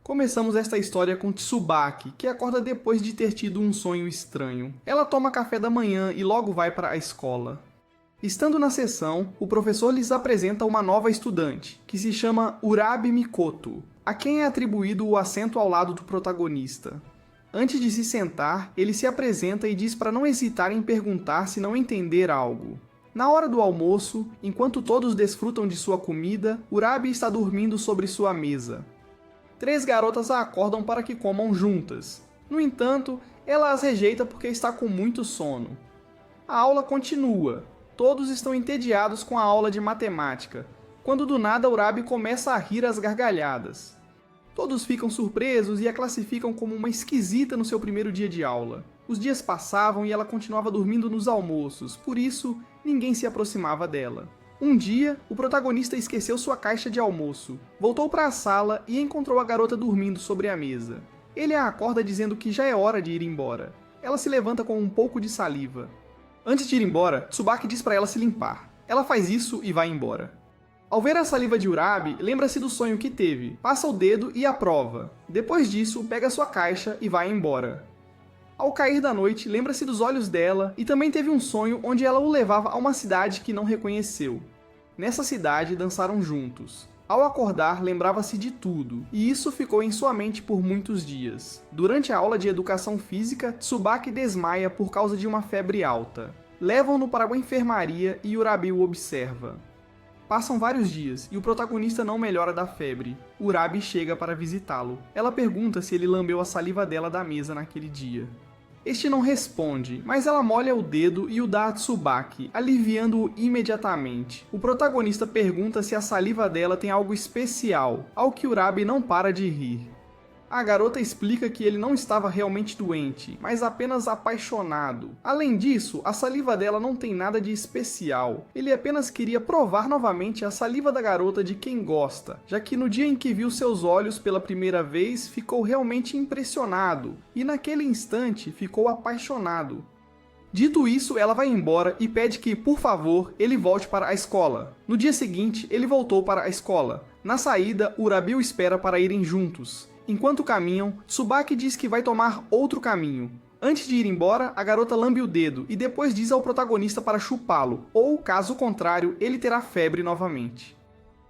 Começamos esta história com Tsubaki, que acorda depois de ter tido um sonho estranho. Ela toma café da manhã e logo vai para a escola. Estando na sessão, o professor lhes apresenta uma nova estudante, que se chama Urabi Mikoto, a quem é atribuído o assento ao lado do protagonista. Antes de se sentar, ele se apresenta e diz para não hesitar em perguntar se não entender algo. Na hora do almoço, enquanto todos desfrutam de sua comida, Urabi está dormindo sobre sua mesa. 3 garotas a acordam para que comam juntas. No entanto, ela as rejeita porque está com muito sono. A aula continua. Todos estão entediados com a aula de matemática, quando do nada Urabi começa a rir às gargalhadas. Todos ficam surpresos e a classificam como uma esquisita no seu primeiro dia de aula. Os dias passavam e ela continuava dormindo nos almoços, por isso ninguém se aproximava dela. Um dia, o protagonista esqueceu sua caixa de almoço, voltou para a sala e encontrou a garota dormindo sobre a mesa. Ele a acorda dizendo que já é hora de ir embora. Ela se levanta com um pouco de saliva. Antes de ir embora, Tsubaki diz para ela se limpar. Ela faz isso e vai embora. Ao ver a saliva de Urabi, lembra-se do sonho que teve, passa o dedo e aprova. Depois disso, pega sua caixa e vai embora. Ao cair da noite, lembra-se dos olhos dela e também teve um sonho onde ela o levava a uma cidade que não reconheceu. Nessa cidade, dançaram juntos. Ao acordar, lembrava-se de tudo, e isso ficou em sua mente por muitos dias. Durante a aula de educação física, Tsubaki desmaia por causa de uma febre alta. Levam-no para uma enfermaria e Urabi o observa. Passam vários dias e o protagonista não melhora da febre. Urabi chega para visitá-lo. Ela pergunta se ele lambeu a saliva dela da mesa naquele dia. Este não responde, mas ela molha o dedo e o dá a Tsubaki, aliviando-o imediatamente. O protagonista pergunta se a saliva dela tem algo especial, ao que Urabi não para de rir. A garota explica que ele não estava realmente doente, mas apenas apaixonado. Além disso, a saliva dela não tem nada de especial. Ele apenas queria provar novamente a saliva da garota de quem gosta, já que no dia em que viu seus olhos pela primeira vez, ficou realmente impressionado, e naquele instante ficou apaixonado. Dito isso, ela vai embora e pede que, por favor, ele volte para a escola. No dia seguinte, ele voltou para a escola. Na saída, Urabi o espera para irem juntos. Enquanto caminham, Tsubaki diz que vai tomar outro caminho. Antes de ir embora, a garota lambe o dedo e depois diz ao protagonista para chupá-lo, ou, caso contrário, ele terá febre novamente.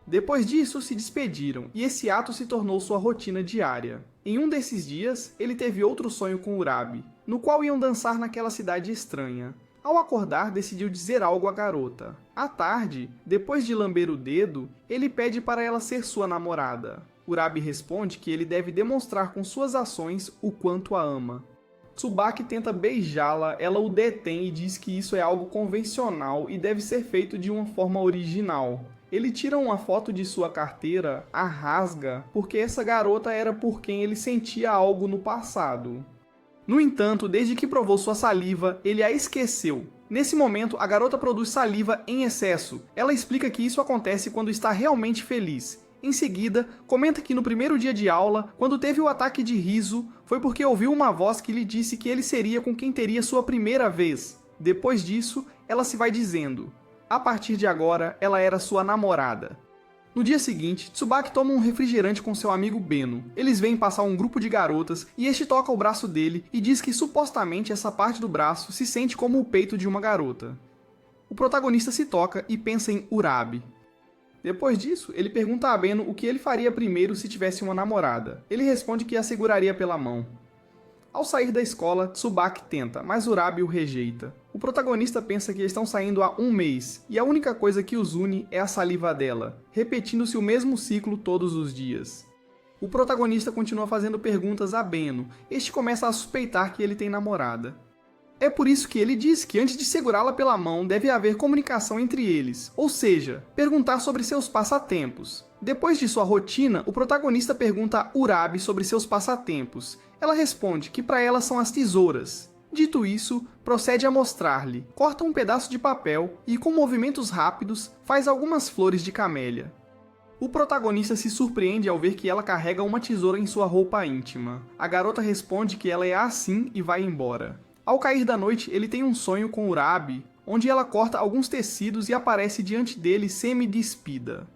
Depois disso, se despediram, e esse ato se tornou sua rotina diária. Em um desses dias, ele teve outro sonho com Urabi, no qual iam dançar naquela cidade estranha. Ao acordar, decidiu dizer algo à garota. À tarde, depois de lamber o dedo, ele pede para ela ser sua namorada. Urabi responde que ele deve demonstrar com suas ações o quanto a ama. Tsubaki tenta beijá-la, ela o detém e diz que isso é algo convencional e deve ser feito de uma forma original. Ele tira uma foto de sua carteira, a rasga, porque essa garota era por quem ele sentia algo no passado. No entanto, desde que provou sua saliva, ele a esqueceu. Nesse momento, a garota produz saliva em excesso. Ela explica que isso acontece quando está realmente feliz. Em seguida, comenta que no primeiro dia de aula, quando teve o ataque de riso, foi porque ouviu uma voz que lhe disse que ele seria com quem teria sua primeira vez. Depois disso, ela se vai dizendo. A partir de agora, ela era sua namorada. No dia seguinte, Tsubaki toma um refrigerante com seu amigo Beno. Eles vêm passar um grupo de garotas e este toca o braço dele e diz que supostamente essa parte do braço se sente como o peito de uma garota. O protagonista se toca e pensa em Urabi. Depois disso, ele pergunta a Beno o que ele faria primeiro se tivesse uma namorada. Ele responde que a seguraria pela mão. Ao sair da escola, Tsubaki tenta, mas Urabi o rejeita. O protagonista pensa que estão saindo há um mês, e a única coisa que os une é a saliva dela, repetindo-se o mesmo ciclo todos os dias. O protagonista continua fazendo perguntas a Beno. Este começa a suspeitar que ele tem namorada. É por isso que ele diz que antes de segurá-la pela mão deve haver comunicação entre eles, ou seja, perguntar sobre seus passatempos. Depois de sua rotina, o protagonista pergunta a Urabi sobre seus passatempos. Ela responde que para ela são as tesouras. Dito isso, procede a mostrar-lhe, corta um pedaço de papel e, com movimentos rápidos, faz algumas flores de camélia. O protagonista se surpreende ao ver que ela carrega uma tesoura em sua roupa íntima. A garota responde que ela é assim e vai embora. Ao cair da noite, ele tem um sonho com Urabi, onde ela corta alguns tecidos e aparece diante dele semi-despida.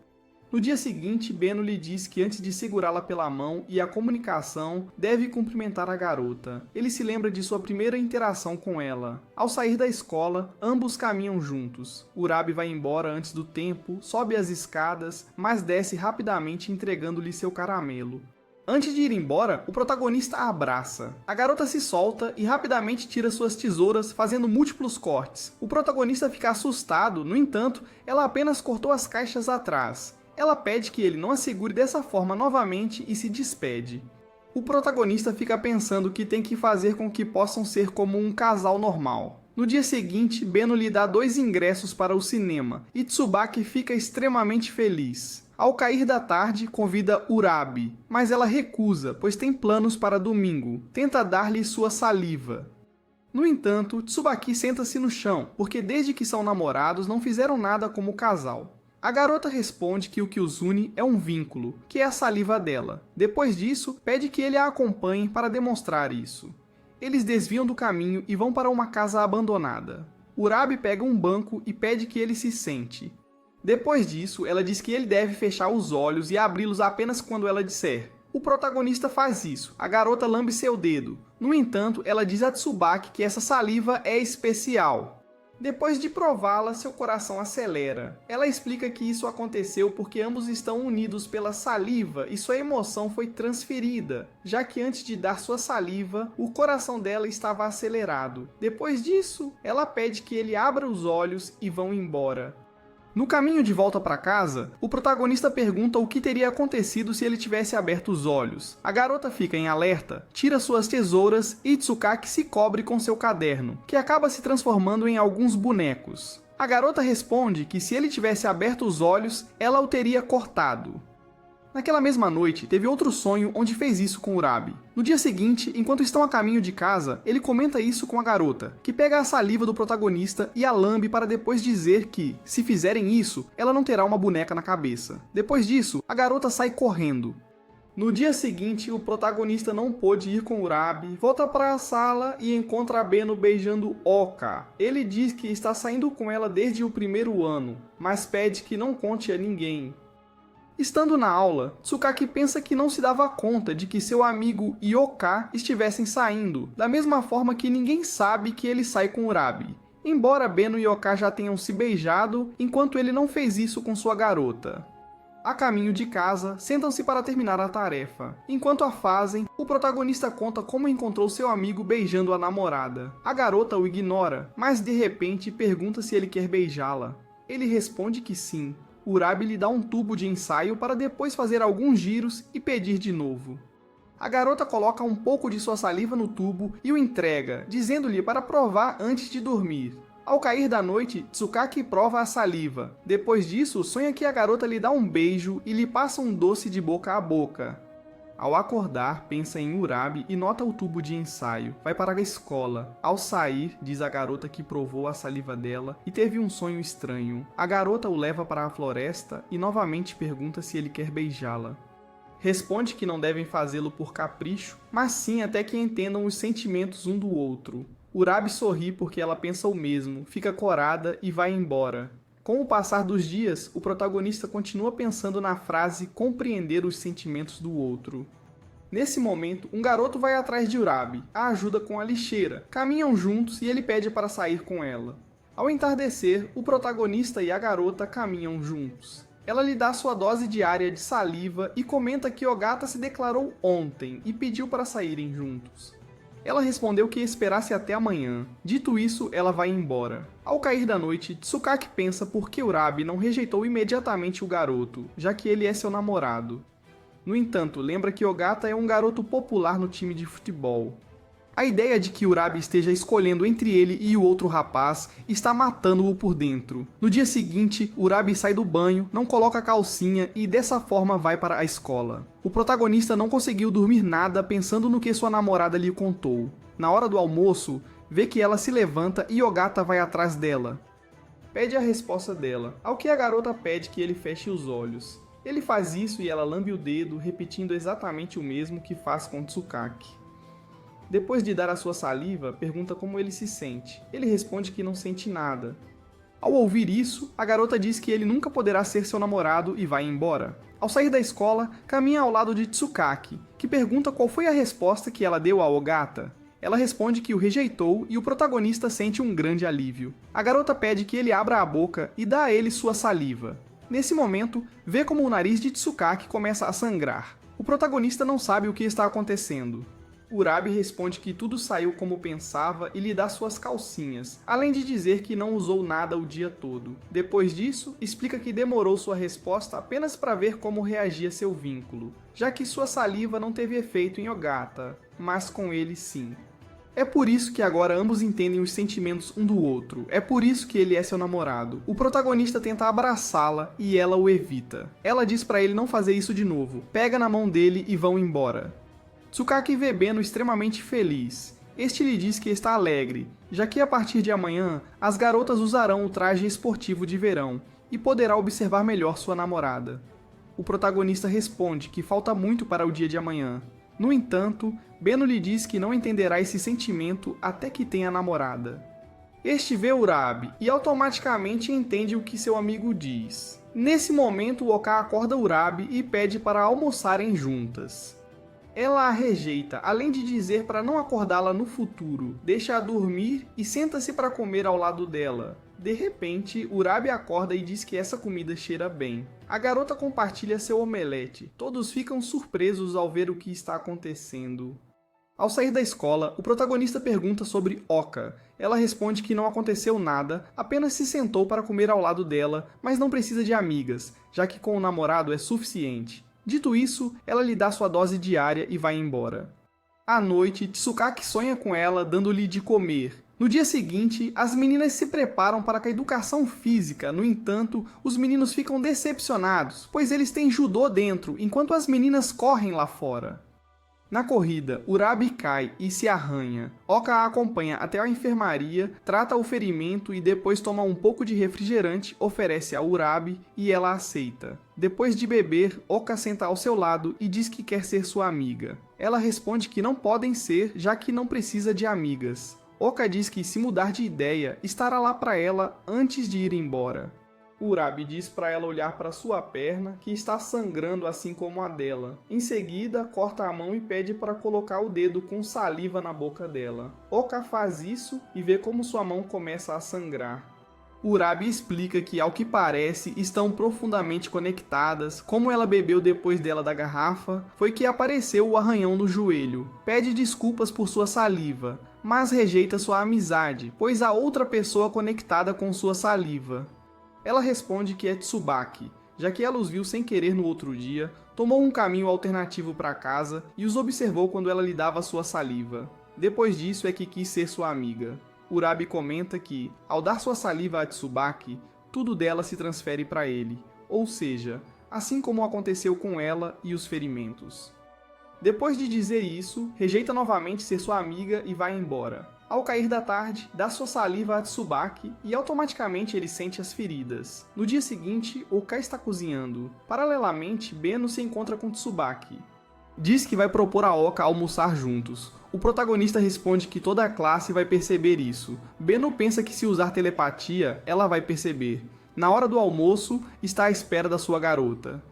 No dia seguinte, Beno lhe diz que antes de segurá-la pela mão e a comunicação, deve cumprimentar a garota. Ele se lembra de sua primeira interação com ela. Ao sair da escola, ambos caminham juntos. Urabi vai embora antes do tempo, sobe as escadas, mas desce rapidamente entregando-lhe seu caramelo. Antes de ir embora, o protagonista a abraça. A garota se solta e rapidamente tira suas tesouras, fazendo múltiplos cortes. O protagonista fica assustado, no entanto, ela apenas cortou as caixas atrás. Ela pede que ele não a segure dessa forma novamente e se despede. O protagonista fica pensando que tem que fazer com que possam ser como um casal normal. No dia seguinte, Beno lhe dá 2 ingressos para o cinema, e Tsubaki fica extremamente feliz. Ao cair da tarde, convida Urabi, mas ela recusa, pois tem planos para domingo. Tenta dar-lhe sua saliva. No entanto, Tsubaki senta-se no chão, porque desde que são namorados não fizeram nada como casal. A garota responde que o que os une é um vínculo, que é a saliva dela. Depois disso, pede que ele a acompanhe para demonstrar isso. Eles desviam do caminho e vão para uma casa abandonada. Urabi pega um banco e pede que ele se sente. Depois disso, ela diz que ele deve fechar os olhos e abri-los apenas quando ela disser. O protagonista faz isso, a garota lambe seu dedo. No entanto, ela diz a Tsubaki que essa saliva é especial. Depois de prová-la, seu coração acelera. Ela explica que isso aconteceu porque ambos estão unidos pela saliva e sua emoção foi transferida, já que antes de dar sua saliva, o coração dela estava acelerado. Depois disso, ela pede que ele abra os olhos e vão embora. No caminho de volta para casa, o protagonista pergunta o que teria acontecido se ele tivesse aberto os olhos. A garota fica em alerta, tira suas tesouras e Tsukaki se cobre com seu caderno, que acaba se transformando em alguns bonecos. A garota responde que se ele tivesse aberto os olhos, ela o teria cortado. Naquela mesma noite, teve outro sonho onde fez isso com Urabi. No dia seguinte, enquanto estão a caminho de casa, ele comenta isso com a garota, que pega a saliva do protagonista e a lambe para depois dizer que, se fizerem isso, ela não terá uma boneca na cabeça. Depois disso, a garota sai correndo. No dia seguinte, o protagonista não pôde ir com Urabi, volta para a sala e encontra Beno beijando Oka. Ele diz que está saindo com ela desde o primeiro ano, mas pede que não conte a ninguém. Estando na aula, Tsukaki pensa que não se dava conta de que seu amigo e Oka estivessem saindo, da mesma forma que ninguém sabe que ele sai com Urabi. Embora Beno e Oka já tenham se beijado, enquanto ele não fez isso com sua garota. A caminho de casa, sentam-se para terminar a tarefa. Enquanto a fazem, o protagonista conta como encontrou seu amigo beijando a namorada. A garota o ignora, mas de repente pergunta se ele quer beijá-la. Ele responde que sim. Urabi lhe dá um tubo de ensaio para depois fazer alguns giros e pedir de novo. A garota coloca um pouco de sua saliva no tubo e o entrega, dizendo-lhe para provar antes de dormir. Ao cair da noite, Tsukaki prova a saliva. Depois disso, sonha que a garota lhe dá um beijo e lhe passa um doce de boca a boca. Ao acordar, pensa em Urabi e nota o tubo de ensaio. Vai para a escola. Ao sair, diz a garota que provou a saliva dela e teve um sonho estranho. A garota o leva para a floresta e novamente pergunta se ele quer beijá-la. Responde que não devem fazê-lo por capricho, mas sim até que entendam os sentimentos um do outro. Urabi sorri porque ela pensa o mesmo, fica corada e vai embora. Com o passar dos dias, o protagonista continua pensando na frase compreender os sentimentos do outro. Nesse momento, um garoto vai atrás de Urabi, a ajuda com a lixeira, caminham juntos e ele pede para sair com ela. Ao entardecer, o protagonista e a garota caminham juntos. Ela lhe dá sua dose diária de saliva e comenta que Ogata se declarou ontem e pediu para saírem juntos. Ela respondeu que esperasse até amanhã. Dito isso, ela vai embora. Ao cair da noite, Tsukaki pensa por que Urabi não rejeitou imediatamente o garoto, já que ele é seu namorado. No entanto, lembra que Ogata é um garoto popular no time de futebol. A ideia de que Urabi esteja escolhendo entre ele e o outro rapaz está matando-o por dentro. No dia seguinte, Urabi sai do banho, não coloca calcinha e dessa forma vai para a escola. O protagonista não conseguiu dormir nada pensando no que sua namorada lhe contou. Na hora do almoço, vê que ela se levanta e Ogata vai atrás dela. Pede a resposta dela, ao que a garota pede que ele feche os olhos. Ele faz isso e ela lambe o dedo, repetindo exatamente o mesmo que faz com Tsukaki. Depois de dar a sua saliva, pergunta como ele se sente. Ele responde que não sente nada. Ao ouvir isso, a garota diz que ele nunca poderá ser seu namorado e vai embora. Ao sair da escola, caminha ao lado de Tsukaki, que pergunta qual foi a resposta que ela deu a Ogata. Ela responde que o rejeitou e o protagonista sente um grande alívio. A garota pede que ele abra a boca e dá a ele sua saliva. Nesse momento, vê como o nariz de Tsukaki começa a sangrar. O protagonista não sabe o que está acontecendo. Urabi responde que tudo saiu como pensava e lhe dá suas calcinhas, além de dizer que não usou nada o dia todo. Depois disso, explica que demorou sua resposta apenas para ver como reagia seu vínculo, já que sua saliva não teve efeito em Ogata, mas com ele sim. É por isso que agora ambos entendem os sentimentos um do outro, é por isso que ele é seu namorado. O protagonista tenta abraçá-la e ela o evita. Ela diz para ele não fazer isso de novo, pega na mão dele e vão embora. Tsukaki vê Beno extremamente feliz. Este lhe diz que está alegre, já que a partir de amanhã as garotas usarão o traje esportivo de verão e poderá observar melhor sua namorada. O protagonista responde que falta muito para o dia de amanhã. No entanto, Beno lhe diz que não entenderá esse sentimento até que tenha namorada. Este vê Urabi e automaticamente entende o que seu amigo diz. Nesse momento, Oka acorda Urabi e pede para almoçarem juntas. Ela a rejeita, além de dizer para não acordá-la no futuro, deixa-a dormir e senta-se para comer ao lado dela. De repente, Urabi acorda e diz que essa comida cheira bem. A garota compartilha seu omelete. Todos ficam surpresos ao ver o que está acontecendo. Ao sair da escola, o protagonista pergunta sobre Oka. Ela responde que não aconteceu nada, apenas se sentou para comer ao lado dela, mas não precisa de amigas, já que com o namorado é suficiente. Dito isso, ela lhe dá sua dose diária e vai embora. À noite, Tsukaki sonha com ela, dando-lhe de comer. No dia seguinte, as meninas se preparam para a educação física, no entanto, os meninos ficam decepcionados, pois eles têm judô dentro, enquanto as meninas correm lá fora. Na corrida, Urabi cai e se arranha. Oka a acompanha até a enfermaria, trata o ferimento e depois toma um pouco de refrigerante, oferece a Urabi e ela aceita. Depois de beber, Oka senta ao seu lado e diz que quer ser sua amiga. Ela responde que não podem ser, já que não precisa de amigas. Oka diz que se mudar de ideia, estará lá para ela antes de ir embora. Urabi diz para ela olhar para sua perna, que está sangrando assim como a dela. Em seguida, corta a mão e pede para colocar o dedo com saliva na boca dela. Oka faz isso e vê como sua mão começa a sangrar. Urabi explica que, ao que parece, estão profundamente conectadas. Como ela bebeu depois dela da garrafa, foi que apareceu o arranhão no joelho. Pede desculpas por sua saliva, mas rejeita sua amizade, pois há outra pessoa conectada com sua saliva. Ela responde que é Tsubaki, já que ela os viu sem querer no outro dia, tomou um caminho alternativo para casa e os observou quando ela lhe dava sua saliva. Depois disso é que quis ser sua amiga. Urabi comenta que, ao dar sua saliva a Tsubaki, tudo dela se transfere para ele, ou seja, assim como aconteceu com ela e os ferimentos. Depois de dizer isso, rejeita novamente ser sua amiga e vai embora. Ao cair da tarde, dá sua saliva a Tsubaki e automaticamente ele sente as feridas. No dia seguinte, Oka está cozinhando. Paralelamente, Beno se encontra com Tsubaki. Diz que vai propor a Oka almoçar juntos. O protagonista responde que toda a classe vai perceber isso. Beno pensa que se usar telepatia, ela vai perceber. Na hora do almoço, está à espera da sua garota.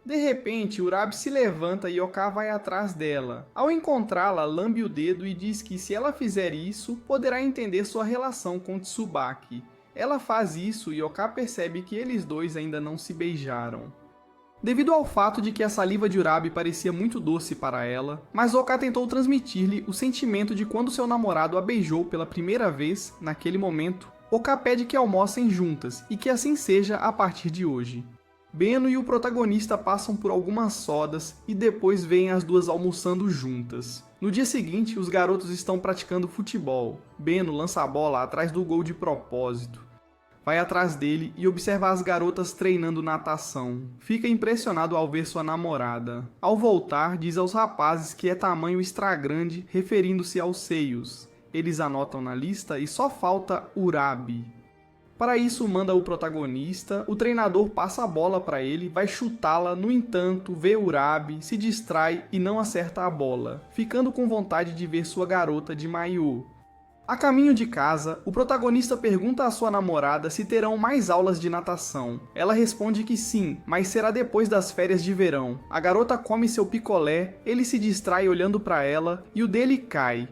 De repente, Urabi se levanta e Oka vai atrás dela. Ao encontrá-la, lambe o dedo e diz que se ela fizer isso, poderá entender sua relação com Tsubaki. Ela faz isso e Oka percebe que eles dois ainda não se beijaram. Devido ao fato de que a saliva de Urabi parecia muito doce para ela, mas Oka tentou transmitir-lhe o sentimento de quando seu namorado a beijou pela primeira vez, naquele momento, Oka pede que almocem juntas e que assim seja a partir de hoje. Beno e o protagonista passam por algumas sodas e depois veem as duas almoçando juntas. No dia seguinte, os garotos estão praticando futebol. Beno lança a bola atrás do gol de propósito. Vai atrás dele e observa as garotas treinando natação. Fica impressionado ao ver sua namorada. Ao voltar, diz aos rapazes que é tamanho extra grande, referindo-se aos seios. Eles anotam na lista e só falta Urabi. Para isso, manda o protagonista, o treinador passa a bola para ele, vai chutá-la, no entanto, vê Urabi, se distrai e não acerta a bola, ficando com vontade de ver sua garota de maiô. A caminho de casa, o protagonista pergunta à sua namorada se terão mais aulas de natação. Ela responde que sim, mas será depois das férias de verão. A garota come seu picolé, ele se distrai olhando para ela e o dele cai.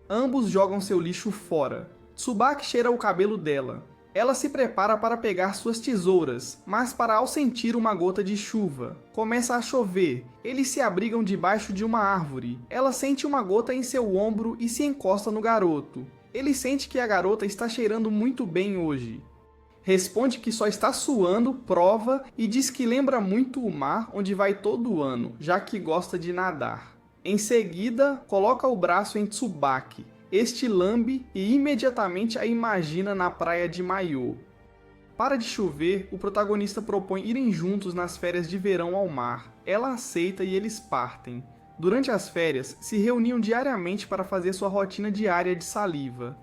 Ambos jogam seu lixo fora. Tsubaki cheira o cabelo dela. Ela se prepara para pegar suas tesouras, mas para ao sentir uma gota de chuva. Começa a chover. Eles se abrigam debaixo de uma árvore. Ela sente uma gota em seu ombro e se encosta no garoto. Ele sente que a garota está cheirando muito bem hoje. Responde que só está suando, prova e diz que lembra muito o mar onde vai todo ano, já que gosta de nadar. Em seguida, coloca o braço em Tsubaki. Este lambe e imediatamente a imagina na praia de Maio. Para de chover, o protagonista propõe irem juntos nas férias de verão ao mar. Ela aceita e eles partem. Durante as férias, se reuniam diariamente para fazer sua rotina diária de saliva.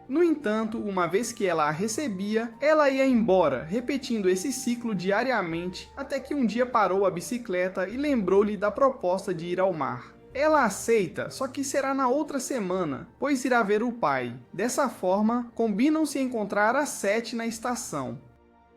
No entanto, uma vez que ela a recebia, ela ia embora, repetindo esse ciclo diariamente, até que um dia parou a bicicleta e lembrou-lhe da proposta de ir ao mar. Ela aceita, só que será na outra semana, pois irá ver o pai. Dessa forma, combinam se encontrar às 7 na estação.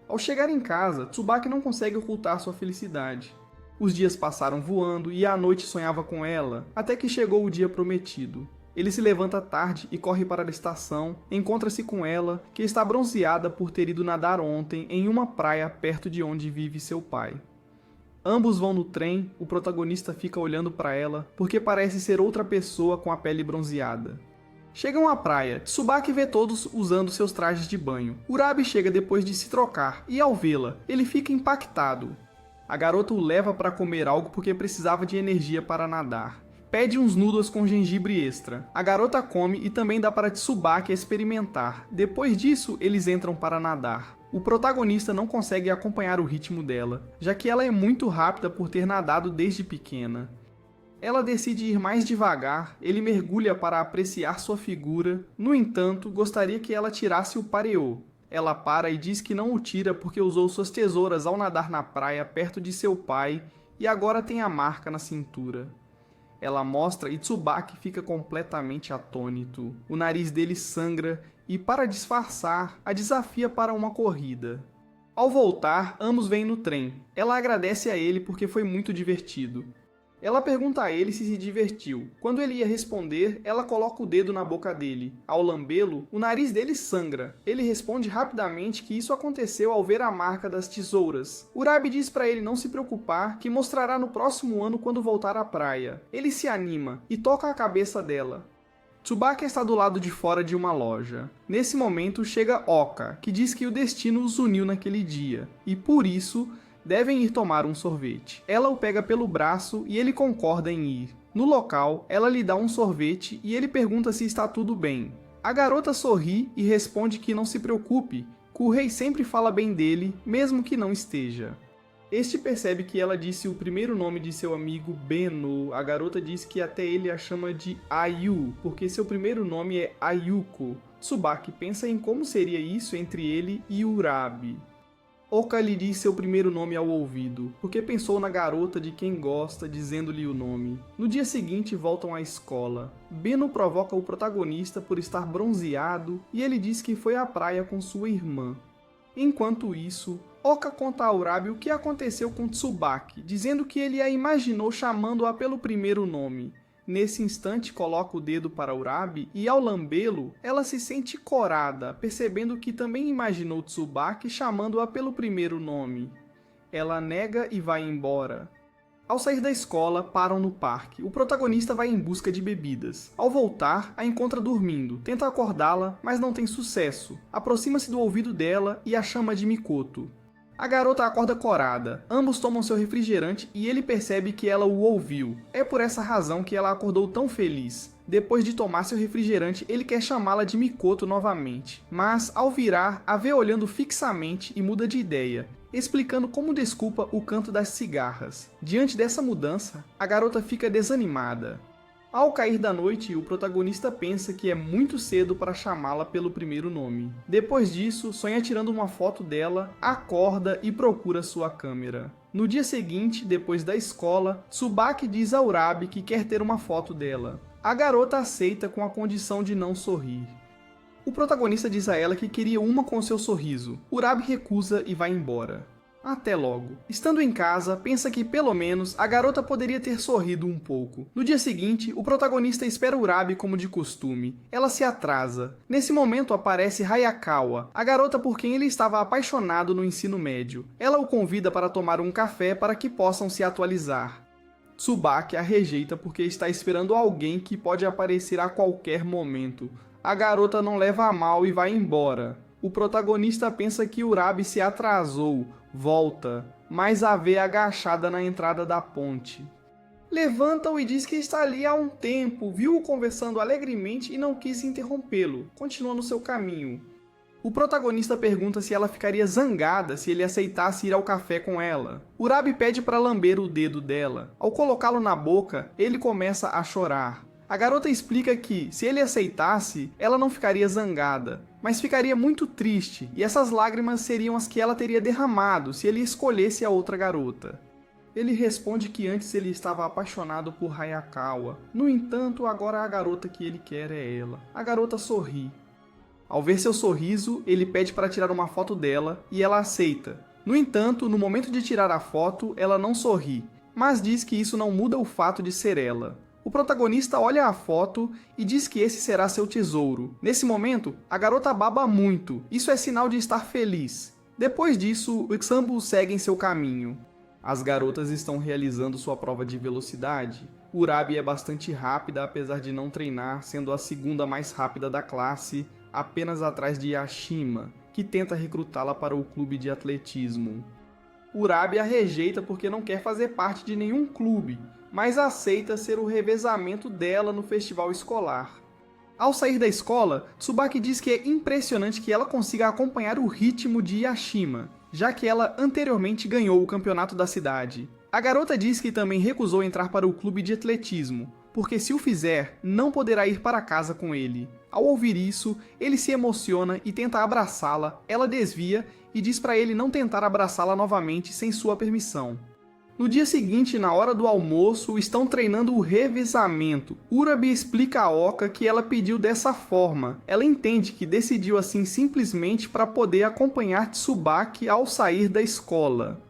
Ao chegar em casa, Tsubaki não consegue ocultar sua felicidade. Os dias passaram voando e à noite sonhava com ela, até que chegou o dia prometido. Ele se levanta tarde e corre para a estação, encontra-se com ela, que está bronzeada por ter ido nadar ontem em uma praia perto de onde vive seu pai. Ambos vão no trem, o protagonista fica olhando para ela, porque parece ser outra pessoa com a pele bronzeada. Chegam à praia, Tsubaki vê todos usando seus trajes de banho. Urabi chega depois de se trocar, e ao vê-la, ele fica impactado. A garota o leva para comer algo porque precisava de energia para nadar. Pede uns noodles com gengibre extra. A garota come e também dá para Tsubaki experimentar. Depois disso, eles entram para nadar. O protagonista não consegue acompanhar o ritmo dela, já que ela é muito rápida por ter nadado desde pequena. Ela decide ir mais devagar, ele mergulha para apreciar sua figura, no entanto, gostaria que ela tirasse o pareô. Ela para e diz que não o tira porque usou suas tesouras ao nadar na praia perto de seu pai e agora tem a marca na cintura. Ela mostra e Tsubaki fica completamente atônito. O nariz dele sangra e, para disfarçar, a desafia para uma corrida. Ao voltar, ambos vêm no trem. Ela agradece a ele porque foi muito divertido. Ela pergunta a ele se divertiu. Quando ele ia responder, ela coloca o dedo na boca dele. Ao lambê-lo, o nariz dele sangra. Ele responde rapidamente que isso aconteceu ao ver a marca das tesouras. Urabi diz para ele não se preocupar, que mostrará no próximo ano quando voltar à praia. Ele se anima e toca a cabeça dela. Tsubaki está do lado de fora de uma loja. Nesse momento chega Oka, que diz que o destino os uniu naquele dia, e por isso devem ir tomar um sorvete. Ela o pega pelo braço e ele concorda em ir. No local, ela lhe dá um sorvete e ele pergunta se está tudo bem. A garota sorri e responde que não se preocupe, que o rei sempre fala bem dele, mesmo que não esteja. Este percebe que ela disse o primeiro nome de seu amigo Beno. A garota diz que até ele a chama de Ayu, porque seu primeiro nome é Ayuko. Tsubaki pensa em como seria isso entre ele e Urabi. Oka lhe diz seu primeiro nome ao ouvido, porque pensou na garota de quem gosta, dizendo-lhe o nome. No dia seguinte voltam à escola. Beno provoca o protagonista por estar bronzeado e ele diz que foi à praia com sua irmã. Enquanto isso, Oka conta a Urabi o que aconteceu com Tsubaki, dizendo que ele a imaginou chamando-a pelo primeiro nome. Nesse instante coloca o dedo para Urabi e ao lambê-lo, ela se sente corada, percebendo que também imaginou Tsubaki chamando-a pelo primeiro nome. Ela nega e vai embora. Ao sair da escola, param no parque. O protagonista vai em busca de bebidas. Ao voltar, a encontra dormindo. Tenta acordá-la, mas não tem sucesso. Aproxima-se do ouvido dela e a chama de Mikoto. A garota acorda corada. Ambos tomam seu refrigerante e ele percebe que ela o ouviu. É por essa razão que ela acordou tão feliz. Depois de tomar seu refrigerante, ele quer chamá-la de Mikoto novamente. Mas, ao virar, a vê olhando fixamente e muda de ideia, explicando como desculpa o canto das cigarras. Diante dessa mudança, a garota fica desanimada. Ao cair da noite, o protagonista pensa que é muito cedo para chamá-la pelo primeiro nome. Depois disso, sonha tirando uma foto dela, acorda e procura sua câmera. No dia seguinte, depois da escola, Tsubaki diz a Urabi que quer ter uma foto dela. A garota aceita com a condição de não sorrir. O protagonista diz a ela que queria uma com seu sorriso. Urabi recusa e vai embora. Até logo. Estando em casa, pensa que pelo menos a garota poderia ter sorrido um pouco. No dia seguinte, o protagonista espera Urabi como de costume. Ela se atrasa. Nesse momento aparece Hayakawa, a garota por quem ele estava apaixonado no ensino médio. Ela o convida para tomar um café para que possam se atualizar. Tsubaki a rejeita porque está esperando alguém que pode aparecer a qualquer momento. A garota não leva a mal e vai embora. O protagonista pensa que Urabi se atrasou, volta, mas a vê agachada na entrada da ponte. Levanta-o e diz que está ali há um tempo, viu-o conversando alegremente e não quis interrompê-lo. Continua no seu caminho. O protagonista pergunta se ela ficaria zangada se ele aceitasse ir ao café com ela. Urabi pede para lamber o dedo dela. Ao colocá-lo na boca, ele começa a chorar. A garota explica que, se ele aceitasse, ela não ficaria zangada, mas ficaria muito triste, e essas lágrimas seriam as que ela teria derramado se ele escolhesse a outra garota. Ele responde que antes ele estava apaixonado por Hayakawa. No entanto, agora a garota que ele quer é ela. A garota sorri. Ao ver seu sorriso, ele pede para tirar uma foto dela e ela aceita. No entanto, no momento de tirar a foto, ela não sorri, mas diz que isso não muda o fato de ser ela. O protagonista olha a foto e diz que esse será seu tesouro. Nesse momento, a garota baba muito. Isso é sinal de estar feliz. Depois disso, os ambos seguem seu caminho. As garotas estão realizando sua prova de velocidade. Urabi é bastante rápida, apesar de não treinar, sendo a segunda mais rápida da classe, apenas atrás de Yashima, que tenta recrutá-la para o clube de atletismo. Urabi a rejeita porque não quer fazer parte de nenhum clube, mas aceita ser o revezamento dela no festival escolar. Ao sair da escola, Tsubaki diz que é impressionante que ela consiga acompanhar o ritmo de Yashima, já que ela anteriormente ganhou o campeonato da cidade. A garota diz que também recusou entrar para o clube de atletismo, porque se o fizer, não poderá ir para casa com ele. Ao ouvir isso, ele se emociona e tenta abraçá-la, ela desvia e diz para ele não tentar abraçá-la novamente sem sua permissão. No dia seguinte, na hora do almoço, estão treinando o revezamento. Urabi explica a Oka que ela pediu dessa forma. Ela entende que decidiu assim simplesmente para poder acompanhar Tsubaki ao sair da escola.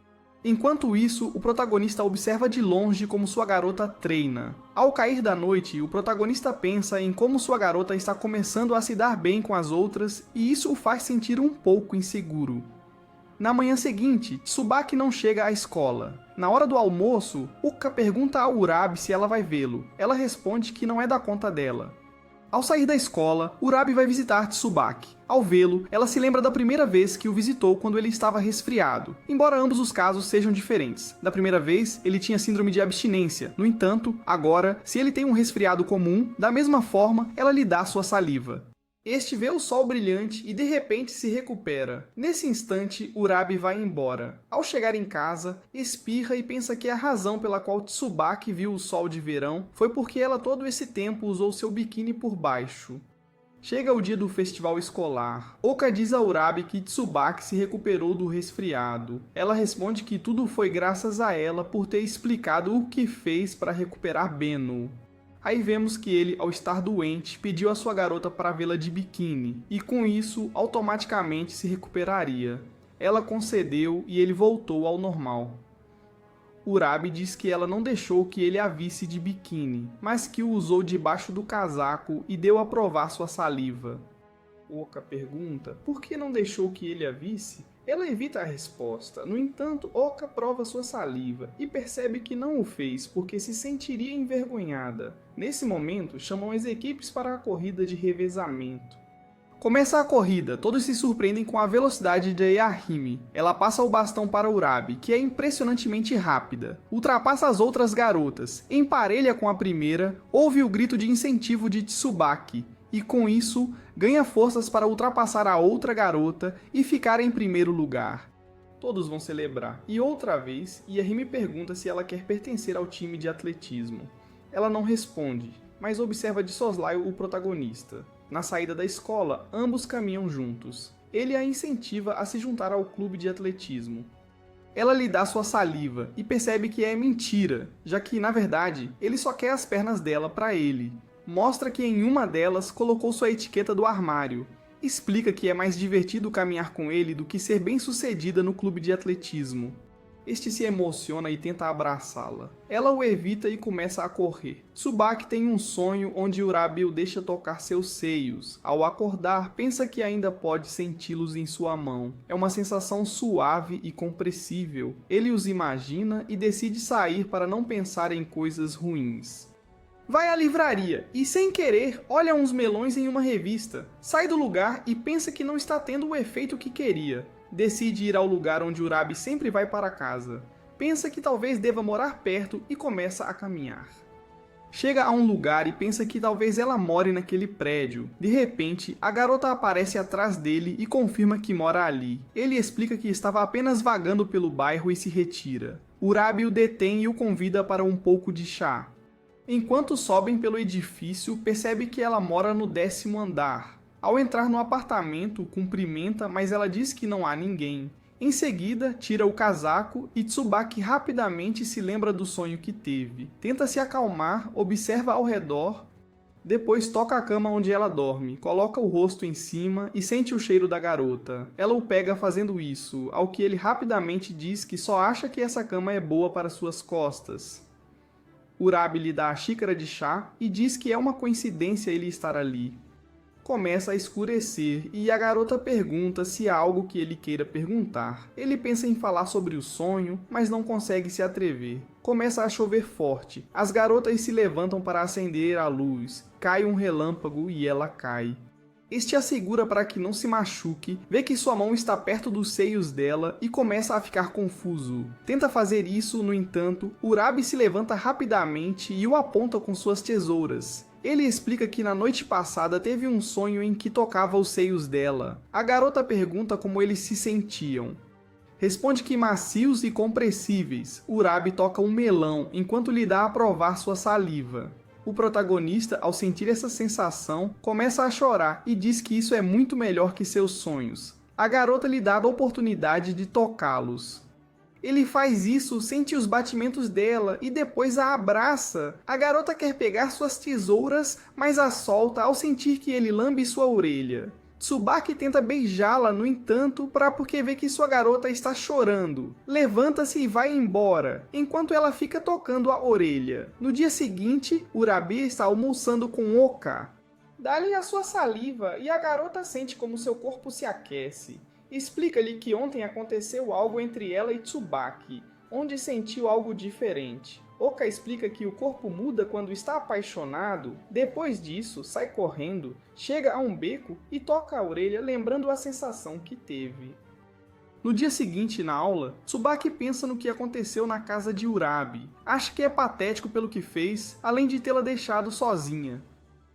Enquanto isso, o protagonista observa de longe como sua garota treina. Ao cair da noite, o protagonista pensa em como sua garota está começando a se dar bem com as outras e isso o faz sentir um pouco inseguro. Na manhã seguinte, Tsubaki não chega à escola. Na hora do almoço, Oka pergunta a Urabi se ela vai vê-lo. Ela responde que não é da conta dela. Ao sair da escola, Urabi vai visitar Tsubaki. Ao vê-lo, ela se lembra da primeira vez que o visitou quando ele estava resfriado, embora ambos os casos sejam diferentes. Da primeira vez, ele tinha síndrome de abstinência. No entanto, agora, se ele tem um resfriado comum, da mesma forma, ela lhe dá sua saliva. Este vê o sol brilhante e de repente se recupera. Nesse instante, Urabi vai embora. Ao chegar em casa, espirra e pensa que a razão pela qual Tsubaki viu o sol de verão foi porque ela todo esse tempo usou seu biquíni por baixo. Chega o dia do festival escolar. Oka diz a Urabi que Tsubaki se recuperou do resfriado. Ela responde que tudo foi graças a ela por ter explicado o que fez para recuperar Beno. Aí vemos que ele, ao estar doente, pediu a sua garota para vê-la de biquíni, e com isso, automaticamente se recuperaria. Ela concedeu e ele voltou ao normal. Urabi diz que ela não deixou que ele a visse de biquíni, mas que o usou debaixo do casaco e deu a provar sua saliva. Oka pergunta por que não deixou que ele a visse. Ela evita a resposta. No entanto, Oka prova sua saliva e percebe que não o fez porque se sentiria envergonhada. Nesse momento, chamam as equipes para a corrida de revezamento. Começa a corrida, todos se surpreendem com a velocidade de Yahime. Ela passa o bastão para Urabi, que é impressionantemente rápida. Ultrapassa as outras garotas, emparelha com a primeira, ouve o grito de incentivo de Tsubaki, e com isso, ganha forças para ultrapassar a outra garota e ficar em primeiro lugar. Todos vão celebrar, e outra vez, Yahime pergunta se ela quer pertencer ao time de atletismo. Ela não responde, mas observa de soslaio o protagonista. Na saída da escola, ambos caminham juntos. Ele a incentiva a se juntar ao clube de atletismo. Ela lhe dá sua saliva e percebe que é mentira, já que, na verdade, ele só quer as pernas dela para ele. Mostra que em uma delas colocou sua etiqueta do armário. Explica que é mais divertido caminhar com ele do que ser bem-sucedida no clube de atletismo. Este se emociona e tenta abraçá-la. Ela o evita e começa a correr. Tsubaki tem um sonho onde Urabi o deixa tocar seus seios. Ao acordar, pensa que ainda pode senti-los em sua mão. É uma sensação suave e compressível. Ele os imagina e decide sair para não pensar em coisas ruins. Vai à livraria e, sem querer, olha uns melões em uma revista. Sai do lugar e pensa que não está tendo o efeito que queria. Decide ir ao lugar onde Urabi sempre vai para casa. Pensa que talvez deva morar perto e começa a caminhar. Chega a um lugar e pensa que talvez ela more naquele prédio. De repente, a garota aparece atrás dele e confirma que mora ali. Ele explica que estava apenas vagando pelo bairro e se retira. Urabi o detém e o convida para um pouco de chá. Enquanto sobem pelo edifício, percebe que ela mora no 10º andar. Ao entrar no apartamento, cumprimenta, mas ela diz que não há ninguém. Em seguida, tira o casaco e Tsubaki rapidamente se lembra do sonho que teve. Tenta se acalmar, observa ao redor, depois toca a cama onde ela dorme, coloca o rosto em cima e sente o cheiro da garota. Ela o pega fazendo isso, ao que ele rapidamente diz que só acha que essa cama é boa para suas costas. Urabi lhe dá a xícara de chá e diz que é uma coincidência ele estar ali. Começa a escurecer e a garota pergunta se há algo que ele queira perguntar. Ele pensa em falar sobre o sonho, mas não consegue se atrever. Começa a chover forte. As garotas se levantam para acender a luz. Cai um relâmpago e ela cai. Este a segura para que não se machuque, vê que sua mão está perto dos seios dela e começa a ficar confuso. Tenta fazer isso, no entanto, Urabi se levanta rapidamente e o aponta com suas tesouras. Ele explica que na noite passada teve um sonho em que tocava os seios dela. A garota pergunta como eles se sentiam. Responde que macios e compressíveis. Urabi toca um melão enquanto lhe dá a provar sua saliva. O protagonista, ao sentir essa sensação, começa a chorar e diz que isso é muito melhor que seus sonhos. A garota lhe dá a oportunidade de tocá-los. Ele faz isso, sente os batimentos dela e depois a abraça. A garota quer pegar suas tesouras, mas a solta ao sentir que ele lambe sua orelha. Tsubaki tenta beijá-la, no entanto, porque vê que sua garota está chorando. Levanta-se e vai embora, enquanto ela fica tocando a orelha. No dia seguinte, Urabi está almoçando com Oka. Dá-lhe a sua saliva e a garota sente como seu corpo se aquece. Explica-lhe que ontem aconteceu algo entre ela e Tsubaki, onde sentiu algo diferente. Oka explica que o corpo muda quando está apaixonado. Depois disso, sai correndo, chega a um beco e toca a orelha, lembrando a sensação que teve. No dia seguinte, na aula, Tsubaki pensa no que aconteceu na casa de Urabi. Acha que é patético pelo que fez, além de tê-la deixado sozinha.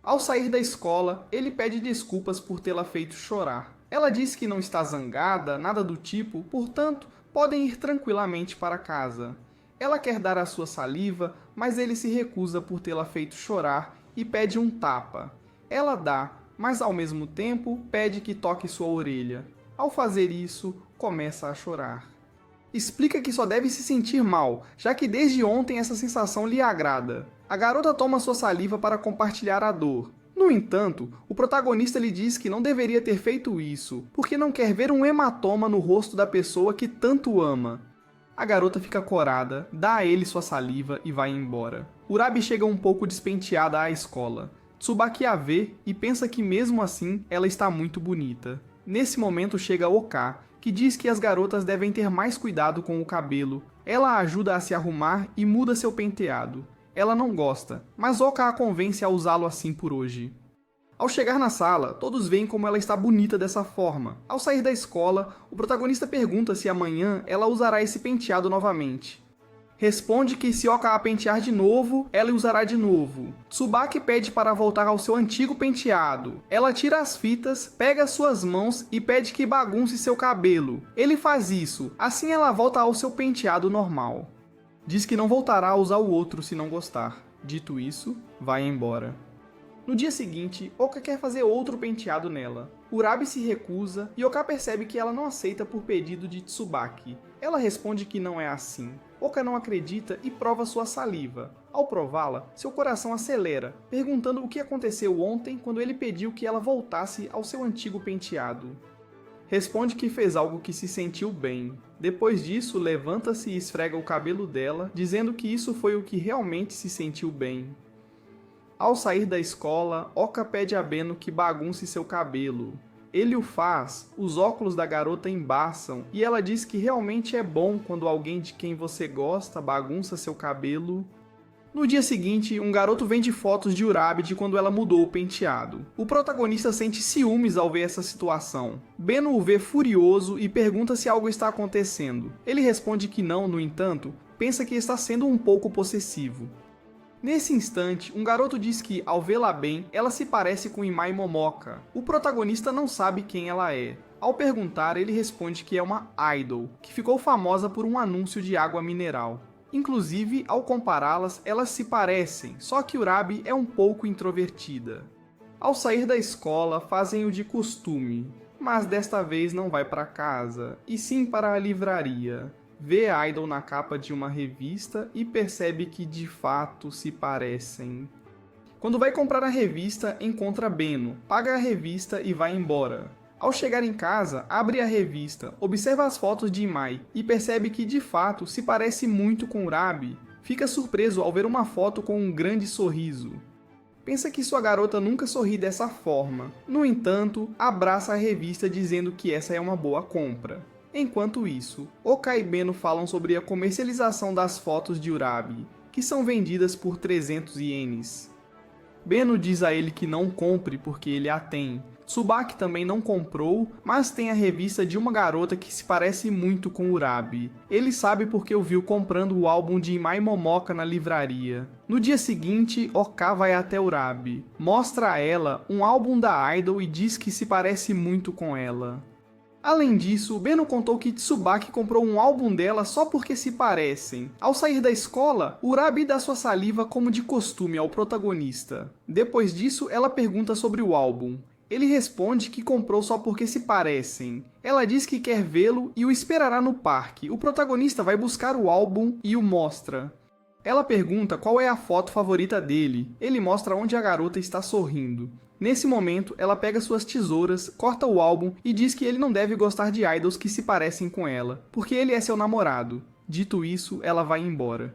Ao sair da escola, ele pede desculpas por tê-la feito chorar. Ela diz que não está zangada, nada do tipo, portanto, podem ir tranquilamente para casa. Ela quer dar a sua saliva, mas ele se recusa por tê-la feito chorar e pede um tapa. Ela dá, mas ao mesmo tempo pede que toque sua orelha. Ao fazer isso, começa a chorar. Explica que só deve se sentir mal, já que desde ontem essa sensação lhe agrada. A garota toma sua saliva para compartilhar a dor. No entanto, o protagonista lhe diz que não deveria ter feito isso, porque não quer ver um hematoma no rosto da pessoa que tanto ama. A garota fica corada, dá a ele sua saliva e vai embora. Urabi chega um pouco despenteada à escola. Tsubaki a vê e pensa que mesmo assim ela está muito bonita. Nesse momento chega Oka, que diz que as garotas devem ter mais cuidado com o cabelo. Ela a ajuda a se arrumar e muda seu penteado. Ela não gosta, mas Oka a convence a usá-lo assim por hoje. Ao chegar na sala, todos veem como ela está bonita dessa forma. Ao sair da escola, o protagonista pergunta se amanhã ela usará esse penteado novamente. Responde que se Oka a pentear de novo, ela usará de novo. Tsubaki pede para voltar ao seu antigo penteado. Ela tira as fitas, pega suas mãos e pede que bagunce seu cabelo. Ele faz isso, assim ela volta ao seu penteado normal. Diz que não voltará a usar o outro se não gostar. Dito isso, vai embora. No dia seguinte, Oka quer fazer outro penteado nela. Urabi se recusa e Oka percebe que ela não aceita por pedido de Tsubaki. Ela responde que não é assim. Oka não acredita e prova sua saliva. Ao prová-la, seu coração acelera, perguntando o que aconteceu ontem quando ele pediu que ela voltasse ao seu antigo penteado. Responde que fez algo que se sentiu bem. Depois disso, levanta-se e esfrega o cabelo dela, dizendo que isso foi o que realmente se sentiu bem. Ao sair da escola, Oka pede a Beno que bagunce seu cabelo. Ele o faz, os óculos da garota embaçam e ela diz que realmente é bom quando alguém de quem você gosta bagunça seu cabelo. No dia seguinte, um garoto vende fotos de Urabi de quando ela mudou o penteado. O protagonista sente ciúmes ao ver essa situação. Beno o vê furioso e pergunta se algo está acontecendo. Ele responde que não, no entanto, pensa que está sendo um pouco possessivo. Nesse instante, um garoto diz que, ao vê-la bem, ela se parece com Imai Momoka. O protagonista não sabe quem ela é. Ao perguntar, ele responde que é uma idol, que ficou famosa por um anúncio de água mineral. Inclusive, ao compará-las, elas se parecem, só que Urabi é um pouco introvertida. Ao sair da escola, fazem o de costume, mas desta vez não vai para casa, e sim para a livraria. Vê a idol na capa de uma revista e percebe que de fato se parecem. Quando vai comprar a revista, encontra Beno, paga a revista e vai embora. Ao chegar em casa, abre a revista, observa as fotos de Imai e percebe que de fato se parece muito com Urabi. Fica surpreso ao ver uma foto com um grande sorriso. Pensa que sua garota nunca sorri dessa forma. No entanto, abraça a revista dizendo que essa é uma boa compra. Enquanto isso, Oka e Beno falam sobre a comercialização das fotos de Urabi, que são vendidas por 300 ienes. Beno diz a ele que não compre porque ele a tem. Tsubaki também não comprou, mas tem a revista de uma garota que se parece muito com Urabi. Ele sabe porque o viu comprando o álbum de Imai Momoka na livraria. No dia seguinte, Oka vai até Urabi, mostra a ela um álbum da idol e diz que se parece muito com ela. Além disso, Beno contou que Tsubaki comprou um álbum dela só porque se parecem. Ao sair da escola, Urabi dá sua saliva como de costume ao protagonista. Depois disso, ela pergunta sobre o álbum. Ele responde que comprou só porque se parecem. Ela diz que quer vê-lo e o esperará no parque. O protagonista vai buscar o álbum e o mostra. Ela pergunta qual é a foto favorita dele. Ele mostra onde a garota está sorrindo. Nesse momento, ela pega suas tesouras, corta o álbum e diz que ele não deve gostar de idols que se parecem com ela, porque ele é seu namorado. Dito isso, ela vai embora.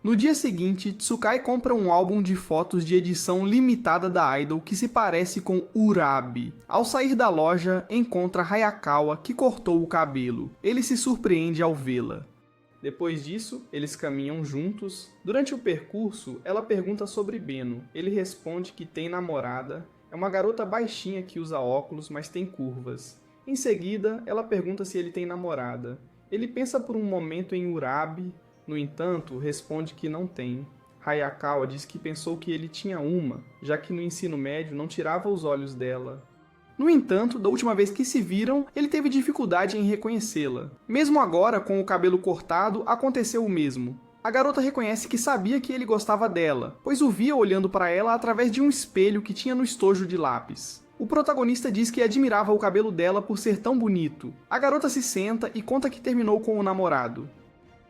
No dia seguinte, Tsukai compra um álbum de fotos de edição limitada da idol que se parece com Urabi. Ao sair da loja, encontra Hayakawa, que cortou o cabelo. Ele se surpreende ao vê-la. Depois disso, eles caminham juntos. Durante o percurso, ela pergunta sobre Beno. Ele responde que tem namorada. É uma garota baixinha que usa óculos, mas tem curvas. Em seguida, ela pergunta se ele tem namorada. Ele pensa por um momento em Urabi, no entanto, responde que não tem. Hayakawa diz que pensou que ele tinha uma, já que no ensino médio não tirava os olhos dela. No entanto, da última vez que se viram, ele teve dificuldade em reconhecê-la. Mesmo agora, com o cabelo cortado, aconteceu o mesmo. A garota reconhece que sabia que ele gostava dela, pois o via olhando para ela através de um espelho que tinha no estojo de lápis. O protagonista diz que admirava o cabelo dela por ser tão bonito. A garota se senta e conta que terminou com o namorado.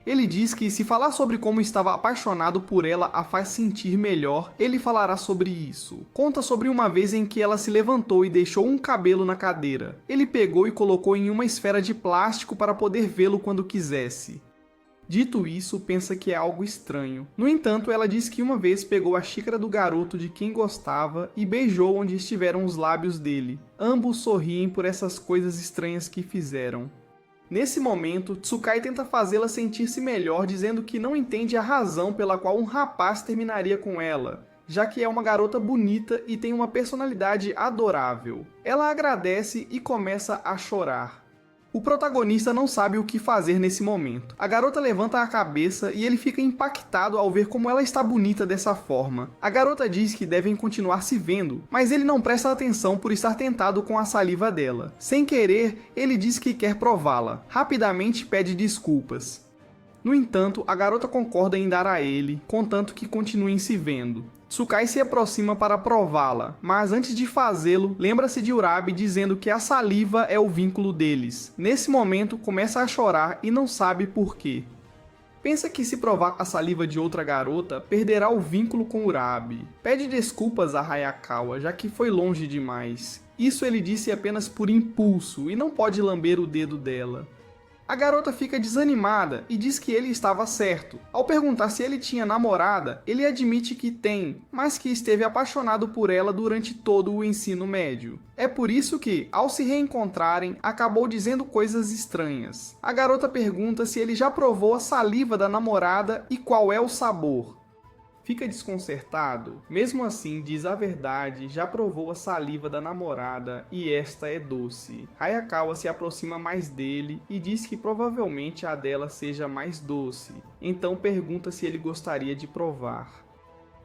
Ele diz que se falar sobre como estava apaixonado por ela a faz sentir melhor, ele falará sobre isso. Conta sobre uma vez em que ela se levantou e deixou um cabelo na cadeira. Ele pegou e colocou em uma esfera de plástico para poder vê-lo quando quisesse. Dito isso, pensa que é algo estranho. No entanto, ela diz que uma vez pegou a xícara do garoto de quem gostava e beijou onde estiveram os lábios dele. Ambos sorriem por essas coisas estranhas que fizeram. Nesse momento, Tsukai tenta fazê-la sentir-se melhor dizendo que não entende a razão pela qual um rapaz terminaria com ela, já que é uma garota bonita e tem uma personalidade adorável. Ela agradece e começa a chorar. O protagonista não sabe o que fazer nesse momento. A garota levanta a cabeça e ele fica impactado ao ver como ela está bonita dessa forma. A garota diz que devem continuar se vendo, mas ele não presta atenção por estar tentado com a saliva dela. Sem querer, ele diz que quer prová-la. Rapidamente pede desculpas. No entanto, a garota concorda em dar a ele, contanto que continuem se vendo. Tsukai se aproxima para prová-la, mas antes de fazê-lo, lembra-se de Urabi dizendo que a saliva é o vínculo deles. Nesse momento, começa a chorar e não sabe por quê. Pensa que se provar a saliva de outra garota, perderá o vínculo com Urabi. Pede desculpas a Hayakawa, já que foi longe demais. Isso ele disse apenas por impulso e não pode lamber o dedo dela. A garota fica desanimada e diz que ele estava certo. Ao perguntar se ele tinha namorada, ele admite que tem, mas que esteve apaixonado por ela durante todo o ensino médio. É por isso que, ao se reencontrarem, acabou dizendo coisas estranhas. A garota pergunta se ele já provou a saliva da namorada e qual é o sabor. Fica desconcertado. Mesmo assim, diz a verdade, já provou a saliva da namorada e esta é doce. Hayakawa se aproxima mais dele e diz que provavelmente a dela seja mais doce. Então pergunta se ele gostaria de provar.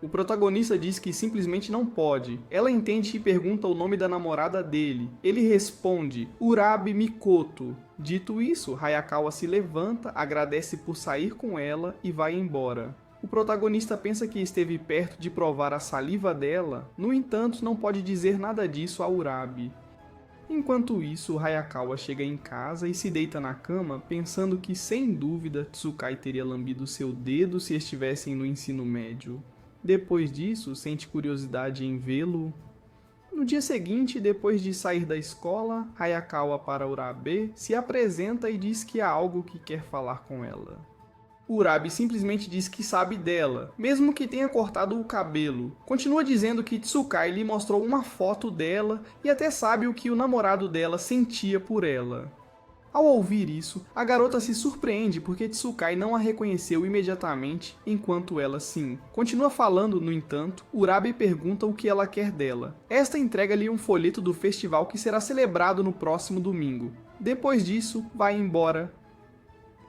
O protagonista diz que simplesmente não pode. Ela entende e pergunta o nome da namorada dele. Ele responde, Urabi Mikoto. Dito isso, Hayakawa se levanta, agradece por sair com ela e vai embora. O protagonista pensa que esteve perto de provar a saliva dela, no entanto não pode dizer nada disso a Urabi. Enquanto isso, Hayakawa chega em casa e se deita na cama, pensando que sem dúvida Tsukai teria lambido seu dedo se estivessem no ensino médio. Depois disso, sente curiosidade em vê-lo. No dia seguinte, depois de sair da escola, Hayakawa para Urabi se apresenta e diz que há algo que quer falar com ela. Urabi simplesmente diz que sabe dela, mesmo que tenha cortado o cabelo. Continua dizendo que Tsukai lhe mostrou uma foto dela e até sabe o que o namorado dela sentia por ela. Ao ouvir isso, a garota se surpreende porque Tsukai não a reconheceu imediatamente, enquanto ela sim. Continua falando, no entanto, Urabi pergunta o que ela quer dela. Esta entrega-lhe um folheto do festival que será celebrado no próximo domingo. Depois disso, vai embora.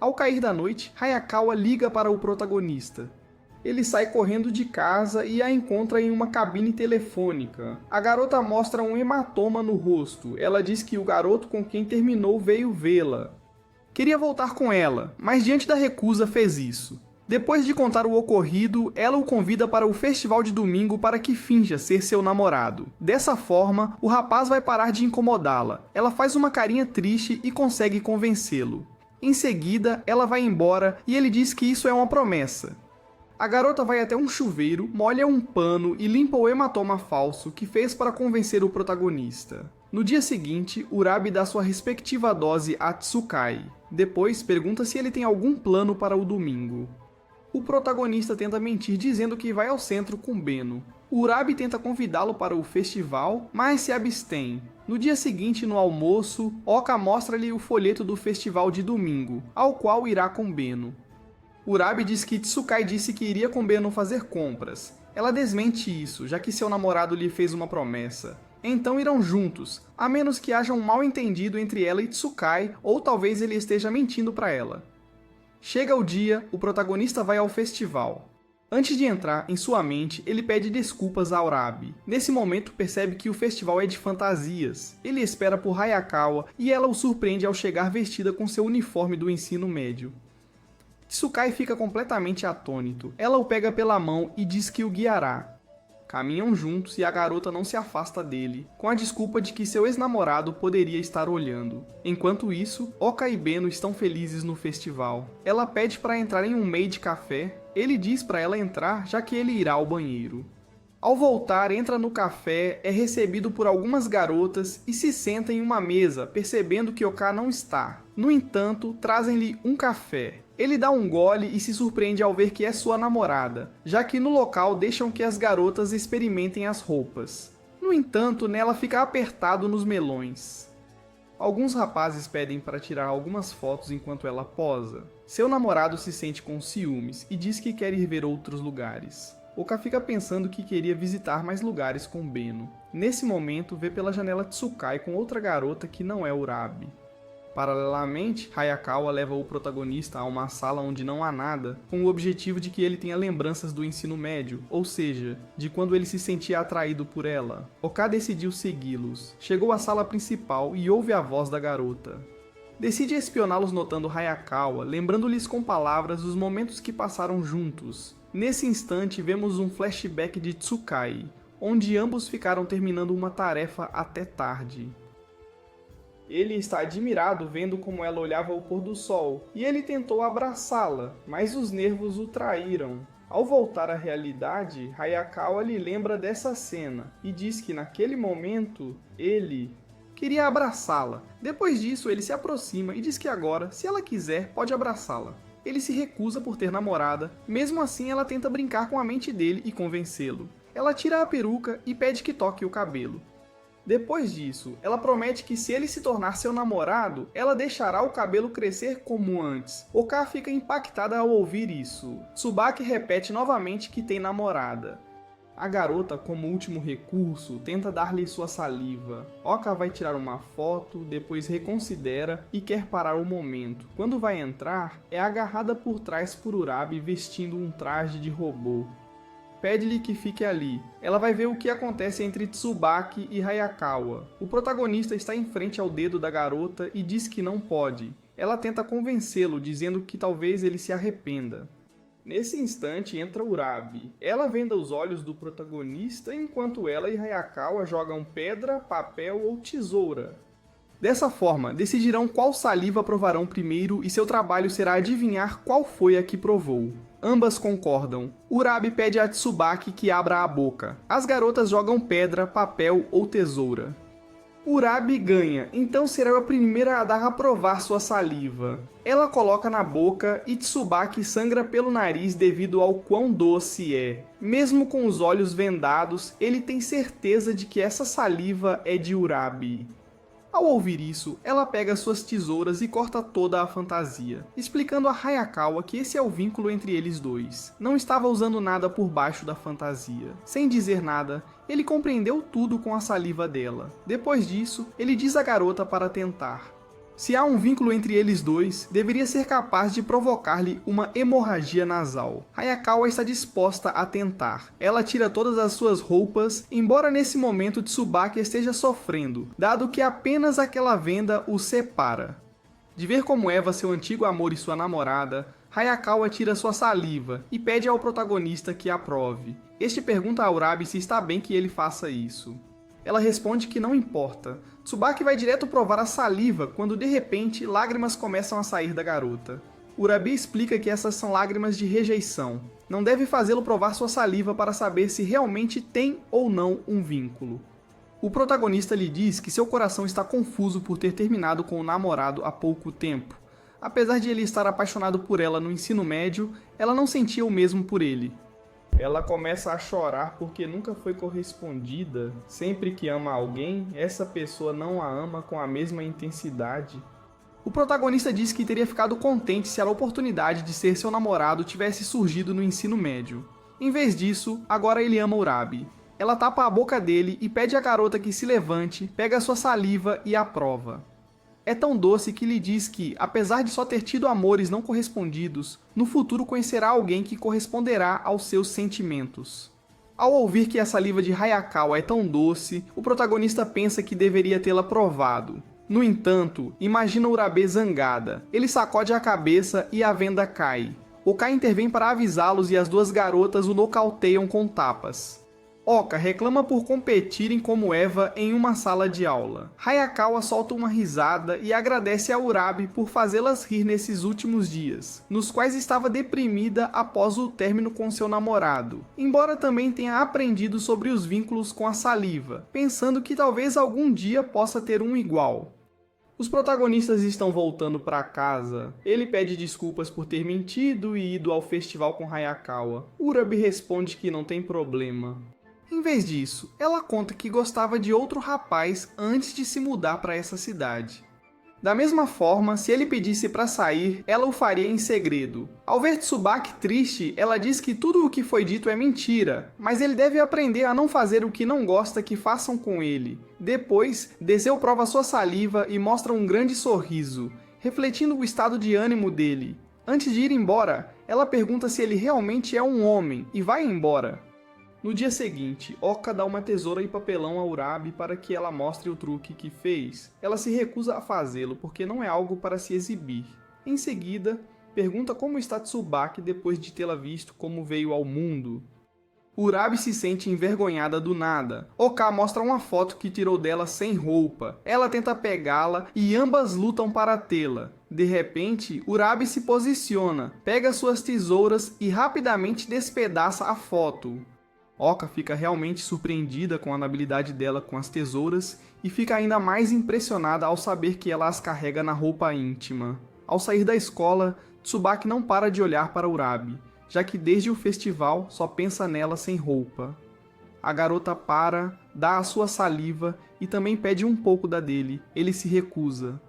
Ao cair da noite, Hayakawa liga para o protagonista. Ele sai correndo de casa e a encontra em uma cabine telefônica. A garota mostra um hematoma no rosto. Ela diz que o garoto com quem terminou veio vê-la. Queria voltar com ela, mas diante da recusa fez isso. Depois de contar o ocorrido, ela o convida para o festival de domingo para que finja ser seu namorado. Dessa forma, o rapaz vai parar de incomodá-la. Ela faz uma carinha triste e consegue convencê-lo. Em seguida, ela vai embora e ele diz que isso é uma promessa. A garota vai até um chuveiro, molha um pano e limpa o hematoma falso que fez para convencer o protagonista. No dia seguinte, Urabi dá sua respectiva dose a Tsukai. Depois, pergunta se ele tem algum plano para o domingo. O protagonista tenta mentir dizendo que vai ao centro com Beno. Urabi tenta convidá-lo para o festival, mas se abstém. No dia seguinte, no almoço, Oka mostra-lhe o folheto do festival de domingo, ao qual irá com Beno. Urabi diz que Tsukai disse que iria com Beno fazer compras. Ela desmente isso, já que seu namorado lhe fez uma promessa. Então irão juntos, a menos que haja um mal-entendido entre ela e Tsukai, ou talvez ele esteja mentindo para ela. Chega o dia, o protagonista vai ao festival. Antes de entrar, em sua mente, ele pede desculpas a Urabi. Nesse momento, percebe que o festival é de fantasias. Ele espera por Hayakawa e ela o surpreende ao chegar vestida com seu uniforme do ensino médio. Tsukai fica completamente atônito. Ela o pega pela mão e diz que o guiará. Caminham juntos e a garota não se afasta dele, com a desculpa de que seu ex-namorado poderia estar olhando. Enquanto isso, Oka e Beno estão felizes no festival. Ela pede para entrar em um maid café. Ele diz para ela entrar, já que ele irá ao banheiro. Ao voltar, entra no café, é recebido por algumas garotas e se senta em uma mesa, percebendo que Oka não está. No entanto, trazem-lhe um café. Ele dá um gole e se surpreende ao ver que é sua namorada, já que no local deixam que as garotas experimentem as roupas. No entanto, nela fica apertado nos melões. Alguns rapazes pedem para tirar algumas fotos enquanto ela posa. Seu namorado se sente com ciúmes e diz que quer ir ver outros lugares. Oka fica pensando que queria visitar mais lugares com Beno. Nesse momento, vê pela janela Tsukai com outra garota que não é Urabi. Paralelamente, Hayakawa leva o protagonista a uma sala onde não há nada, com o objetivo de que ele tenha lembranças do ensino médio, ou seja, de quando ele se sentia atraído por ela. Oka decidiu segui-los. Chegou à sala principal e ouve a voz da garota. Decide espioná-los notando Hayakawa, lembrando-lhes com palavras os momentos que passaram juntos. Nesse instante, vemos um flashback de Tsukai, onde ambos ficaram terminando uma tarefa até tarde. Ele está admirado vendo como ela olhava o pôr do sol, e ele tentou abraçá-la, mas os nervos o traíram. Ao voltar à realidade, Hayakawa lhe lembra dessa cena, e diz que naquele momento, ele queria abraçá-la. Depois disso, ele se aproxima e diz que agora, se ela quiser, pode abraçá-la. Ele se recusa por ter namorada, mesmo assim ela tenta brincar com a mente dele e convencê-lo. Ela tira a peruca e pede que toque o cabelo. Depois disso, ela promete que se ele se tornar seu namorado, ela deixará o cabelo crescer como antes. Oka fica impactada ao ouvir isso. Tsubaki repete novamente que tem namorada. A garota, como último recurso, tenta dar-lhe sua saliva. Oka vai tirar uma foto, depois reconsidera e quer parar o momento. Quando vai entrar, é agarrada por trás por Urabi vestindo um traje de robô. Pede-lhe que fique ali. Ela vai ver o que acontece entre Tsubaki e Hayakawa. O protagonista está em frente ao dedo da garota e diz que não pode. Ela tenta convencê-lo, dizendo que talvez ele se arrependa. Nesse instante entra Urabi. Ela venda os olhos do protagonista enquanto ela e Hayakawa jogam pedra, papel ou tesoura. Dessa forma, decidirão qual saliva provarão primeiro e seu trabalho será adivinhar qual foi a que provou. Ambas concordam. Urabi pede a Tsubaki que abra a boca. As garotas jogam pedra, papel ou tesoura. Urabi ganha, então será a primeira a dar a provar sua saliva. Ela coloca na boca e Tsubaki sangra pelo nariz devido ao quão doce é. Mesmo com os olhos vendados, ele tem certeza de que essa saliva é de Urabi. Ao ouvir isso, ela pega suas tesouras e corta toda a fantasia, explicando a Hayakawa que esse é o vínculo entre eles dois. Não estava usando nada por baixo da fantasia. Sem dizer nada, ele compreendeu tudo com a saliva dela. Depois disso, ele diz à garota para tentar. Se há um vínculo entre eles dois, deveria ser capaz de provocar-lhe uma hemorragia nasal. Hayakawa está disposta a tentar. Ela tira todas as suas roupas, embora nesse momento Tsubaki esteja sofrendo, dado que apenas aquela venda o separa. De ver como Eva, seu antigo amor e sua namorada, Hayakawa tira sua saliva e pede ao protagonista que aprove. Este pergunta a Urabi se está bem que ele faça isso. Ela responde que não importa. Tsubaki vai direto provar a saliva quando de repente lágrimas começam a sair da garota. Urabi explica que essas são lágrimas de rejeição. Não deve fazê-lo provar sua saliva para saber se realmente tem ou não um vínculo. O protagonista lhe diz que seu coração está confuso por ter terminado com o namorado há pouco tempo. Apesar de ele estar apaixonado por ela no ensino médio, ela não sentia o mesmo por ele. Ela começa a chorar porque nunca foi correspondida. Sempre que ama alguém, essa pessoa não a ama com a mesma intensidade. O protagonista diz que teria ficado contente se a oportunidade de ser seu namorado tivesse surgido no ensino médio. Em vez disso, agora ele ama Urabi. Ela tapa a boca dele e pede à garota que se levante, pega sua saliva e a prova. É tão doce que lhe diz que, apesar de só ter tido amores não correspondidos, no futuro conhecerá alguém que corresponderá aos seus sentimentos. Ao ouvir que a saliva de Hayakawa é tão doce, o protagonista pensa que deveria tê-la provado. No entanto, imagina Urabi zangada. Ele sacode a cabeça e a venda cai. Oka intervém para avisá-los e as duas garotas o nocauteiam com tapas. Oka reclama por competirem como Eva em uma sala de aula. Hayakawa solta uma risada e agradece a Urabi por fazê-las rir nesses últimos dias, nos quais estava deprimida após o término com seu namorado, embora também tenha aprendido sobre os vínculos com a saliva, pensando que talvez algum dia possa ter um igual. Os protagonistas estão voltando para casa. Ele pede desculpas por ter mentido e ido ao festival com Hayakawa. Urabi responde que não tem problema. Em vez disso, ela conta que gostava de outro rapaz antes de se mudar para essa cidade. Da mesma forma, se ele pedisse para sair, ela o faria em segredo. Ao ver Tsubaki triste, ela diz que tudo o que foi dito é mentira, mas ele deve aprender a não fazer o que não gosta que façam com ele. Depois, Deseu prova sua saliva e mostra um grande sorriso, refletindo o estado de ânimo dele. Antes de ir embora, ela pergunta se ele realmente é um homem e vai embora. No dia seguinte, Oka dá uma tesoura e papelão a Urabi para que ela mostre o truque que fez. Ela se recusa a fazê-lo porque não é algo para se exibir. Em seguida, pergunta como está Tsubaki depois de tê-la visto como veio ao mundo. Urabi se sente envergonhada do nada. Oka mostra uma foto que tirou dela sem roupa. Ela tenta pegá-la e ambas lutam para tê-la. De repente, Urabi se posiciona, pega suas tesouras e rapidamente despedaça a foto. Oka fica realmente surpreendida com a habilidade dela com as tesouras e fica ainda mais impressionada ao saber que ela as carrega na roupa íntima. Ao sair da escola, Tsubaki não para de olhar para Urabi, já que desde o festival só pensa nela sem roupa. A garota para, dá a sua saliva e também pede um pouco da dele. Ele se recusa.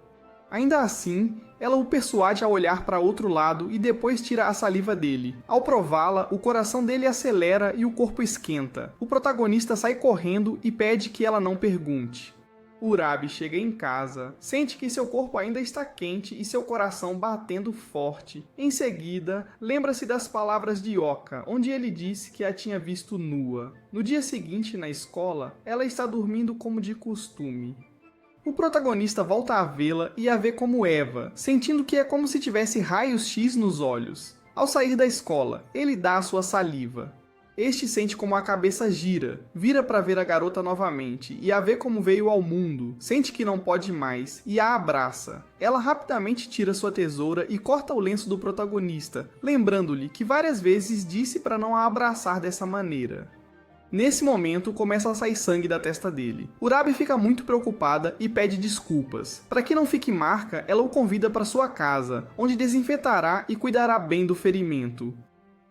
Ainda assim, ela o persuade a olhar para outro lado e depois tira a saliva dele. Ao prová-la, o coração dele acelera e o corpo esquenta. O protagonista sai correndo e pede que ela não pergunte. Urabi chega em casa, sente que seu corpo ainda está quente e seu coração batendo forte. Em seguida, lembra-se das palavras de Oka, onde ele disse que a tinha visto nua. No dia seguinte, na escola, ela está dormindo como de costume. O protagonista volta a vê-la e a vê como Eva, sentindo que é como se tivesse raios X nos olhos. Ao sair da escola, ele dá a sua saliva. Este sente como a cabeça gira, vira para ver a garota novamente e a vê como veio ao mundo, sente que não pode mais e a abraça. Ela rapidamente tira sua tesoura e corta o lenço do protagonista, lembrando-lhe que várias vezes disse para não a abraçar dessa maneira. Nesse momento, começa a sair sangue da testa dele. Urabi fica muito preocupada e pede desculpas. Para que não fique marca, ela o convida para sua casa, onde desinfetará e cuidará bem do ferimento.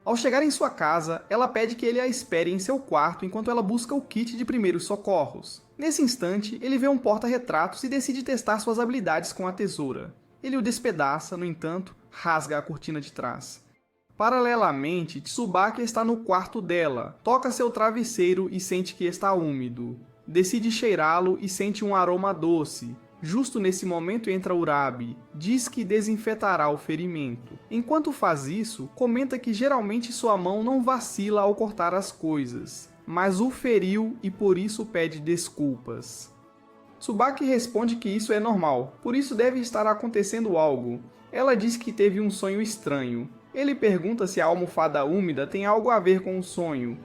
Ao chegar em sua casa, ela pede que ele a espere em seu quarto enquanto ela busca o kit de primeiros socorros. Nesse instante, ele vê um porta-retratos e decide testar suas habilidades com a tesoura. Ele o despedaça, no entanto, rasga a cortina de trás. Paralelamente, Tsubaki está no quarto dela, toca seu travesseiro e sente que está úmido. Decide cheirá-lo e sente um aroma doce. Justo nesse momento entra Urabi, diz que desinfetará o ferimento. Enquanto faz isso, comenta que geralmente sua mão não vacila ao cortar as coisas, mas o feriu e por isso pede desculpas. Tsubaki responde que isso é normal, por isso deve estar acontecendo algo. Ela diz que teve um sonho estranho. Ele pergunta se a almofada úmida tem algo a ver com o sonho.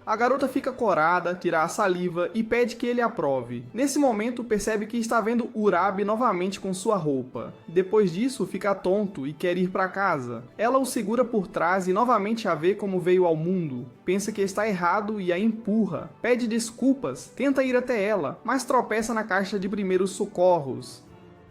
A garota fica corada, tira a saliva e pede que ele aprove. Nesse momento, percebe que está vendo Urabi novamente com sua roupa. Depois disso, fica tonto e quer ir para casa. Ela o segura por trás e novamente a vê como veio ao mundo. Pensa que está errado e a empurra. Pede desculpas, tenta ir até ela, mas tropeça na caixa de primeiros socorros.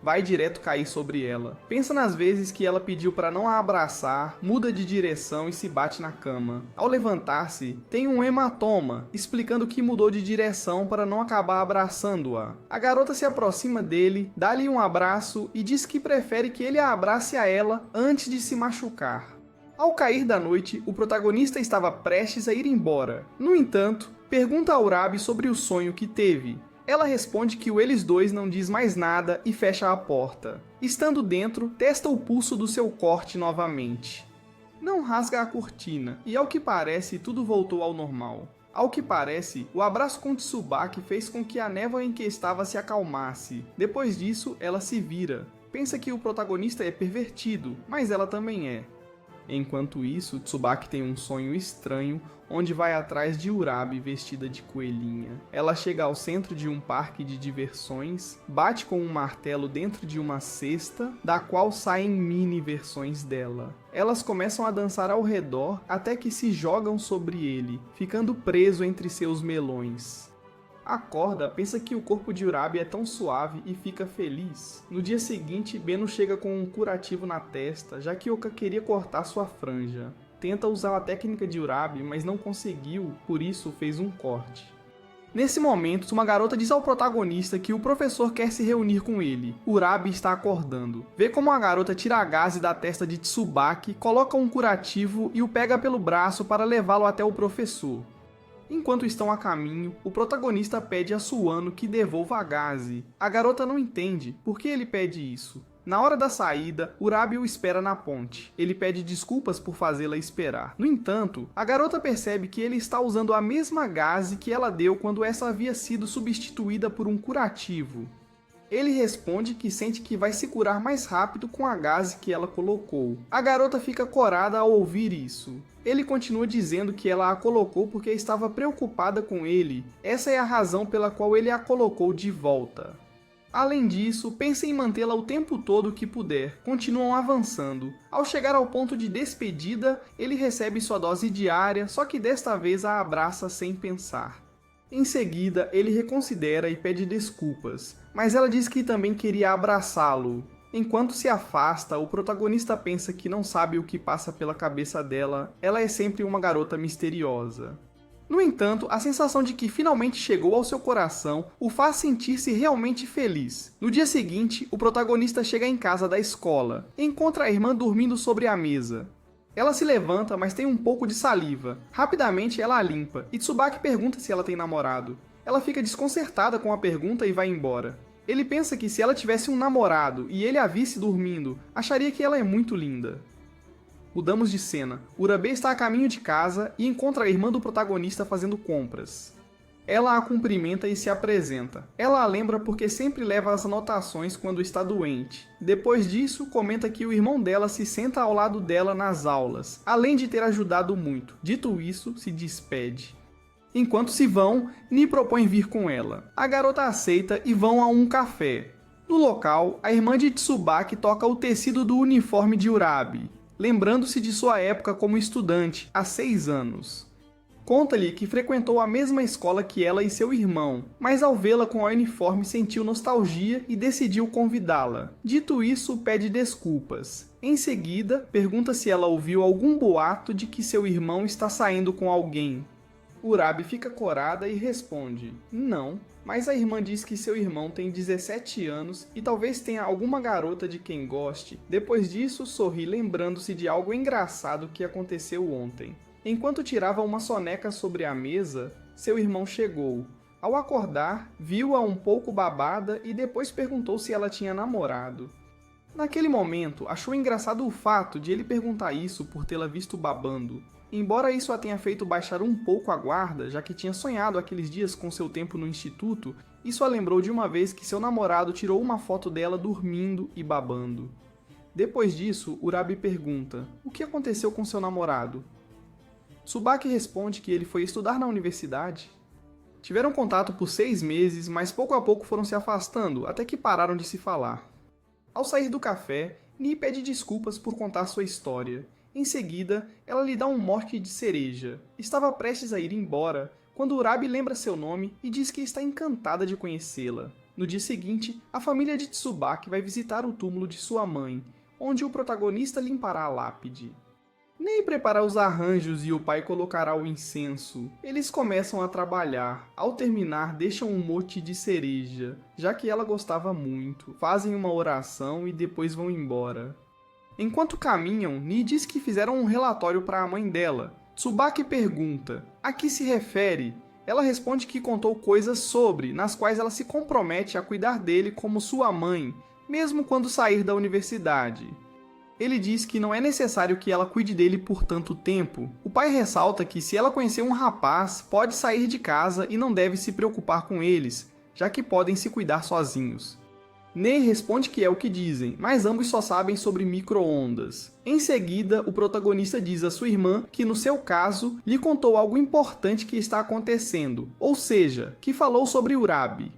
Vai direto cair sobre ela. Pensa nas vezes que ela pediu para não a abraçar, muda de direção e se bate na cama. Ao levantar-se, tem um hematoma, explicando que mudou de direção para não acabar abraçando-a. A garota se aproxima dele, dá-lhe um abraço e diz que prefere que ele a abrace a ela antes de se machucar. Ao cair da noite, o protagonista estava prestes a ir embora. No entanto, pergunta a Urabi sobre o sonho que teve. Ela responde que o eles dois não diz mais nada e fecha a porta. Estando dentro, testa o pulso do seu corte novamente. Não rasga a cortina, e ao que parece, tudo voltou ao normal. Ao que parece, o abraço com Tsubaki fez com que a névoa em que estava se acalmasse. Depois disso, ela se vira. Pensa que o protagonista é pervertido, mas ela também é. Enquanto isso, Tsubaki tem um sonho estranho, onde vai atrás de Urabi vestida de coelhinha. Ela chega ao centro de um parque de diversões, bate com um martelo dentro de uma cesta, da qual saem mini versões dela. Elas começam a dançar ao redor até que se jogam sobre ele, ficando preso entre seus melões. Acorda, pensa que o corpo de Urabi é tão suave e fica feliz. No dia seguinte, Beno chega com um curativo na testa, já que Oka queria cortar sua franja. Tenta usar a técnica de Urabi, mas não conseguiu, por isso fez um corte. Nesse momento, uma garota diz ao protagonista que o professor quer se reunir com ele. Urabi está acordando. Vê como a garota tira a gaze da testa de Tsubaki, coloca um curativo e o pega pelo braço para levá-lo até o professor. Enquanto estão a caminho, o protagonista pede a Suano que devolva a gaze. A garota não entende por que ele pede isso. Na hora da saída, Urabi o espera na ponte. Ele pede desculpas por fazê-la esperar. No entanto, a garota percebe que ele está usando a mesma gaze que ela deu quando essa havia sido substituída por um curativo. Ele responde que sente que vai se curar mais rápido com a gaze que ela colocou. A garota fica corada ao ouvir isso. Ele continua dizendo que ela a colocou porque estava preocupada com ele. Essa é a razão pela qual ele a colocou de volta. Além disso, pensa em mantê-la o tempo todo que puder. Continuam avançando. Ao chegar ao ponto de despedida, ele recebe sua dose diária, só que desta vez a abraça sem pensar. Em seguida, ele reconsidera e pede desculpas, mas ela diz que também queria abraçá-lo. Enquanto se afasta, o protagonista pensa que não sabe o que passa pela cabeça dela, ela é sempre uma garota misteriosa. No entanto, a sensação de que finalmente chegou ao seu coração o faz sentir-se realmente feliz. No dia seguinte, o protagonista chega em casa da escola e encontra a irmã dormindo sobre a mesa. Ela se levanta, mas tem um pouco de saliva. Rapidamente ela a limpa, e Tsubaki pergunta se ela tem namorado. Ela fica desconcertada com a pergunta e vai embora. Ele pensa que se ela tivesse um namorado e ele a visse dormindo, acharia que ela é muito linda. Mudamos de cena. Urabe está a caminho de casa e encontra a irmã do protagonista fazendo compras. Ela a cumprimenta e se apresenta. Ela a lembra porque sempre leva as anotações quando está doente. Depois disso, comenta que o irmão dela se senta ao lado dela nas aulas, além de ter ajudado muito. Dito isso, se despede. Enquanto se vão, Ni propõe vir com ela. A garota aceita e vão a um café. No local, a irmã de Tsubaki toca o tecido do uniforme de Urabe, lembrando-se de sua época como estudante, há 6 anos. Conta-lhe que frequentou a mesma escola que ela e seu irmão, mas ao vê-la com o uniforme sentiu nostalgia e decidiu convidá-la. Dito isso, pede desculpas. Em seguida, pergunta se ela ouviu algum boato de que seu irmão está saindo com alguém. Urabe fica corada e responde, não, mas a irmã diz que seu irmão tem 17 anos e talvez tenha alguma garota de quem goste. Depois disso, sorri lembrando-se de algo engraçado que aconteceu ontem. Enquanto tirava uma soneca sobre a mesa, seu irmão chegou. Ao acordar, viu-a um pouco babada e depois perguntou se ela tinha namorado. Naquele momento, achou engraçado o fato de ele perguntar isso por tê-la visto babando. Embora isso a tenha feito baixar um pouco a guarda, já que tinha sonhado aqueles dias com seu tempo no instituto, isso a lembrou de uma vez que seu namorado tirou uma foto dela dormindo e babando. Depois disso, Urabe pergunta, o que aconteceu com seu namorado? Tsubaki responde que ele foi estudar na universidade. Tiveram contato por 6 meses, mas pouco a pouco foram se afastando, até que pararam de se falar. Ao sair do café, Ni pede desculpas por contar sua história. Em seguida, ela lhe dá um mote de cereja. Estava prestes a ir embora, quando Urabe lembra seu nome e diz que está encantada de conhecê-la. No dia seguinte, a família de Tsubaki vai visitar o túmulo de sua mãe, onde o protagonista limpará a lápide. Nem preparar os arranjos e o pai colocará o incenso. Eles começam a trabalhar. Ao terminar, deixam um mote de cereja, já que ela gostava muito. Fazem uma oração e depois vão embora. Enquanto caminham, Ni diz que fizeram um relatório para a mãe dela. Tsubaki pergunta, a que se refere? Ela responde que contou coisas sobre, nas quais ela se compromete a cuidar dele como sua mãe, mesmo quando sair da universidade. Ele diz que não é necessário que ela cuide dele por tanto tempo. O pai ressalta que se ela conhecer um rapaz, pode sair de casa e não deve se preocupar com eles, já que podem se cuidar sozinhos. Nei responde que é o que dizem, mas ambos só sabem sobre micro-ondas. Em seguida, o protagonista diz à sua irmã que, no seu caso, lhe contou algo importante que está acontecendo, ou seja, que falou sobre Urabe.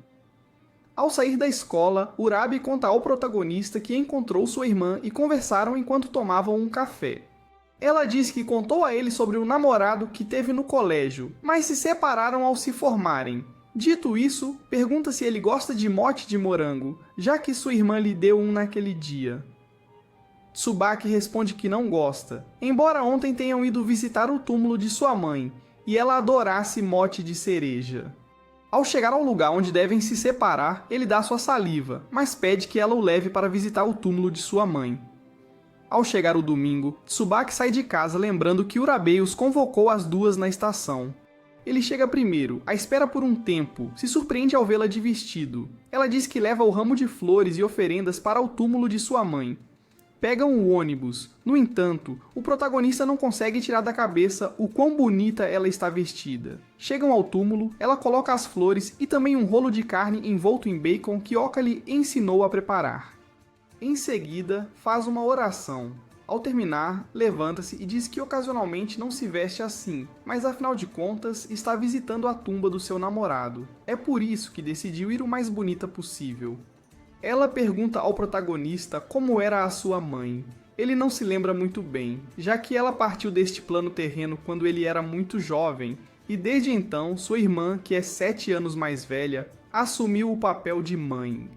Ao sair da escola, Urabe conta ao protagonista que encontrou sua irmã e conversaram enquanto tomavam um café. Ela diz que contou a ele sobre o namorado que teve no colégio, mas se separaram ao se formarem. Dito isso, pergunta se ele gosta de mote de morango, já que sua irmã lhe deu um naquele dia. Tsubaki responde que não gosta, embora ontem tenham ido visitar o túmulo de sua mãe, e ela adorasse mote de cereja. Ao chegar ao lugar onde devem se separar, ele dá sua saliva, mas pede que ela o leve para visitar o túmulo de sua mãe. Ao chegar o domingo, Tsubaki sai de casa lembrando que Urabe os convocou as duas na estação. Ele chega primeiro, a espera por um tempo, se surpreende ao vê-la de vestido. Ela diz que leva o ramo de flores e oferendas para o túmulo de sua mãe. Pegam o ônibus. No entanto, o protagonista não consegue tirar da cabeça o quão bonita ela está vestida. Chegam ao túmulo, ela coloca as flores e também um rolo de carne envolto em bacon que Oka lhe ensinou a preparar. Em seguida, faz uma oração. Ao terminar, levanta-se e diz que ocasionalmente não se veste assim, mas afinal de contas está visitando a tumba do seu namorado. É por isso que decidiu ir o mais bonita possível. Ela pergunta ao protagonista como era a sua mãe. Ele não se lembra muito bem, já que ela partiu deste plano terreno quando ele era muito jovem, e desde então sua irmã, que é 7 anos mais velha, assumiu o papel de mãe.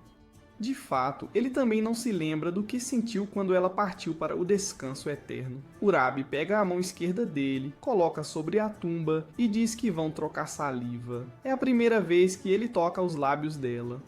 De fato, ele também não se lembra do que sentiu quando ela partiu para o descanso eterno. Urabi pega a mão esquerda dele, coloca sobre a tumba e diz que vão trocar saliva. É a primeira vez que ele toca os lábios dela.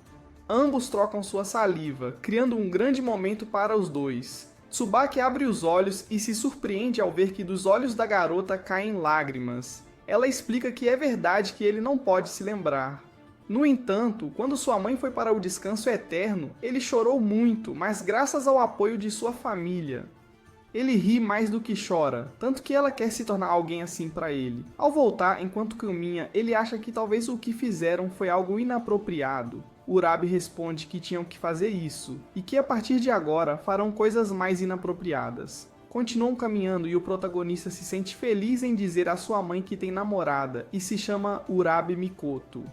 Ambos trocam sua saliva, criando um grande momento para os dois. Tsubaki abre os olhos e se surpreende ao ver que dos olhos da garota caem lágrimas. Ela explica que é verdade que ele não pode se lembrar. No entanto, quando sua mãe foi para o descanso eterno, ele chorou muito, mas graças ao apoio de sua família. Ele ri mais do que chora, tanto que ela quer se tornar alguém assim para ele. Ao voltar, enquanto caminha, ele acha que talvez o que fizeram foi algo inapropriado. Urabi responde que tinham que fazer isso, e que a partir de agora farão coisas mais inapropriadas. Continuam caminhando e o protagonista se sente feliz em dizer à sua mãe que tem namorada e se chama Urabi Mikoto.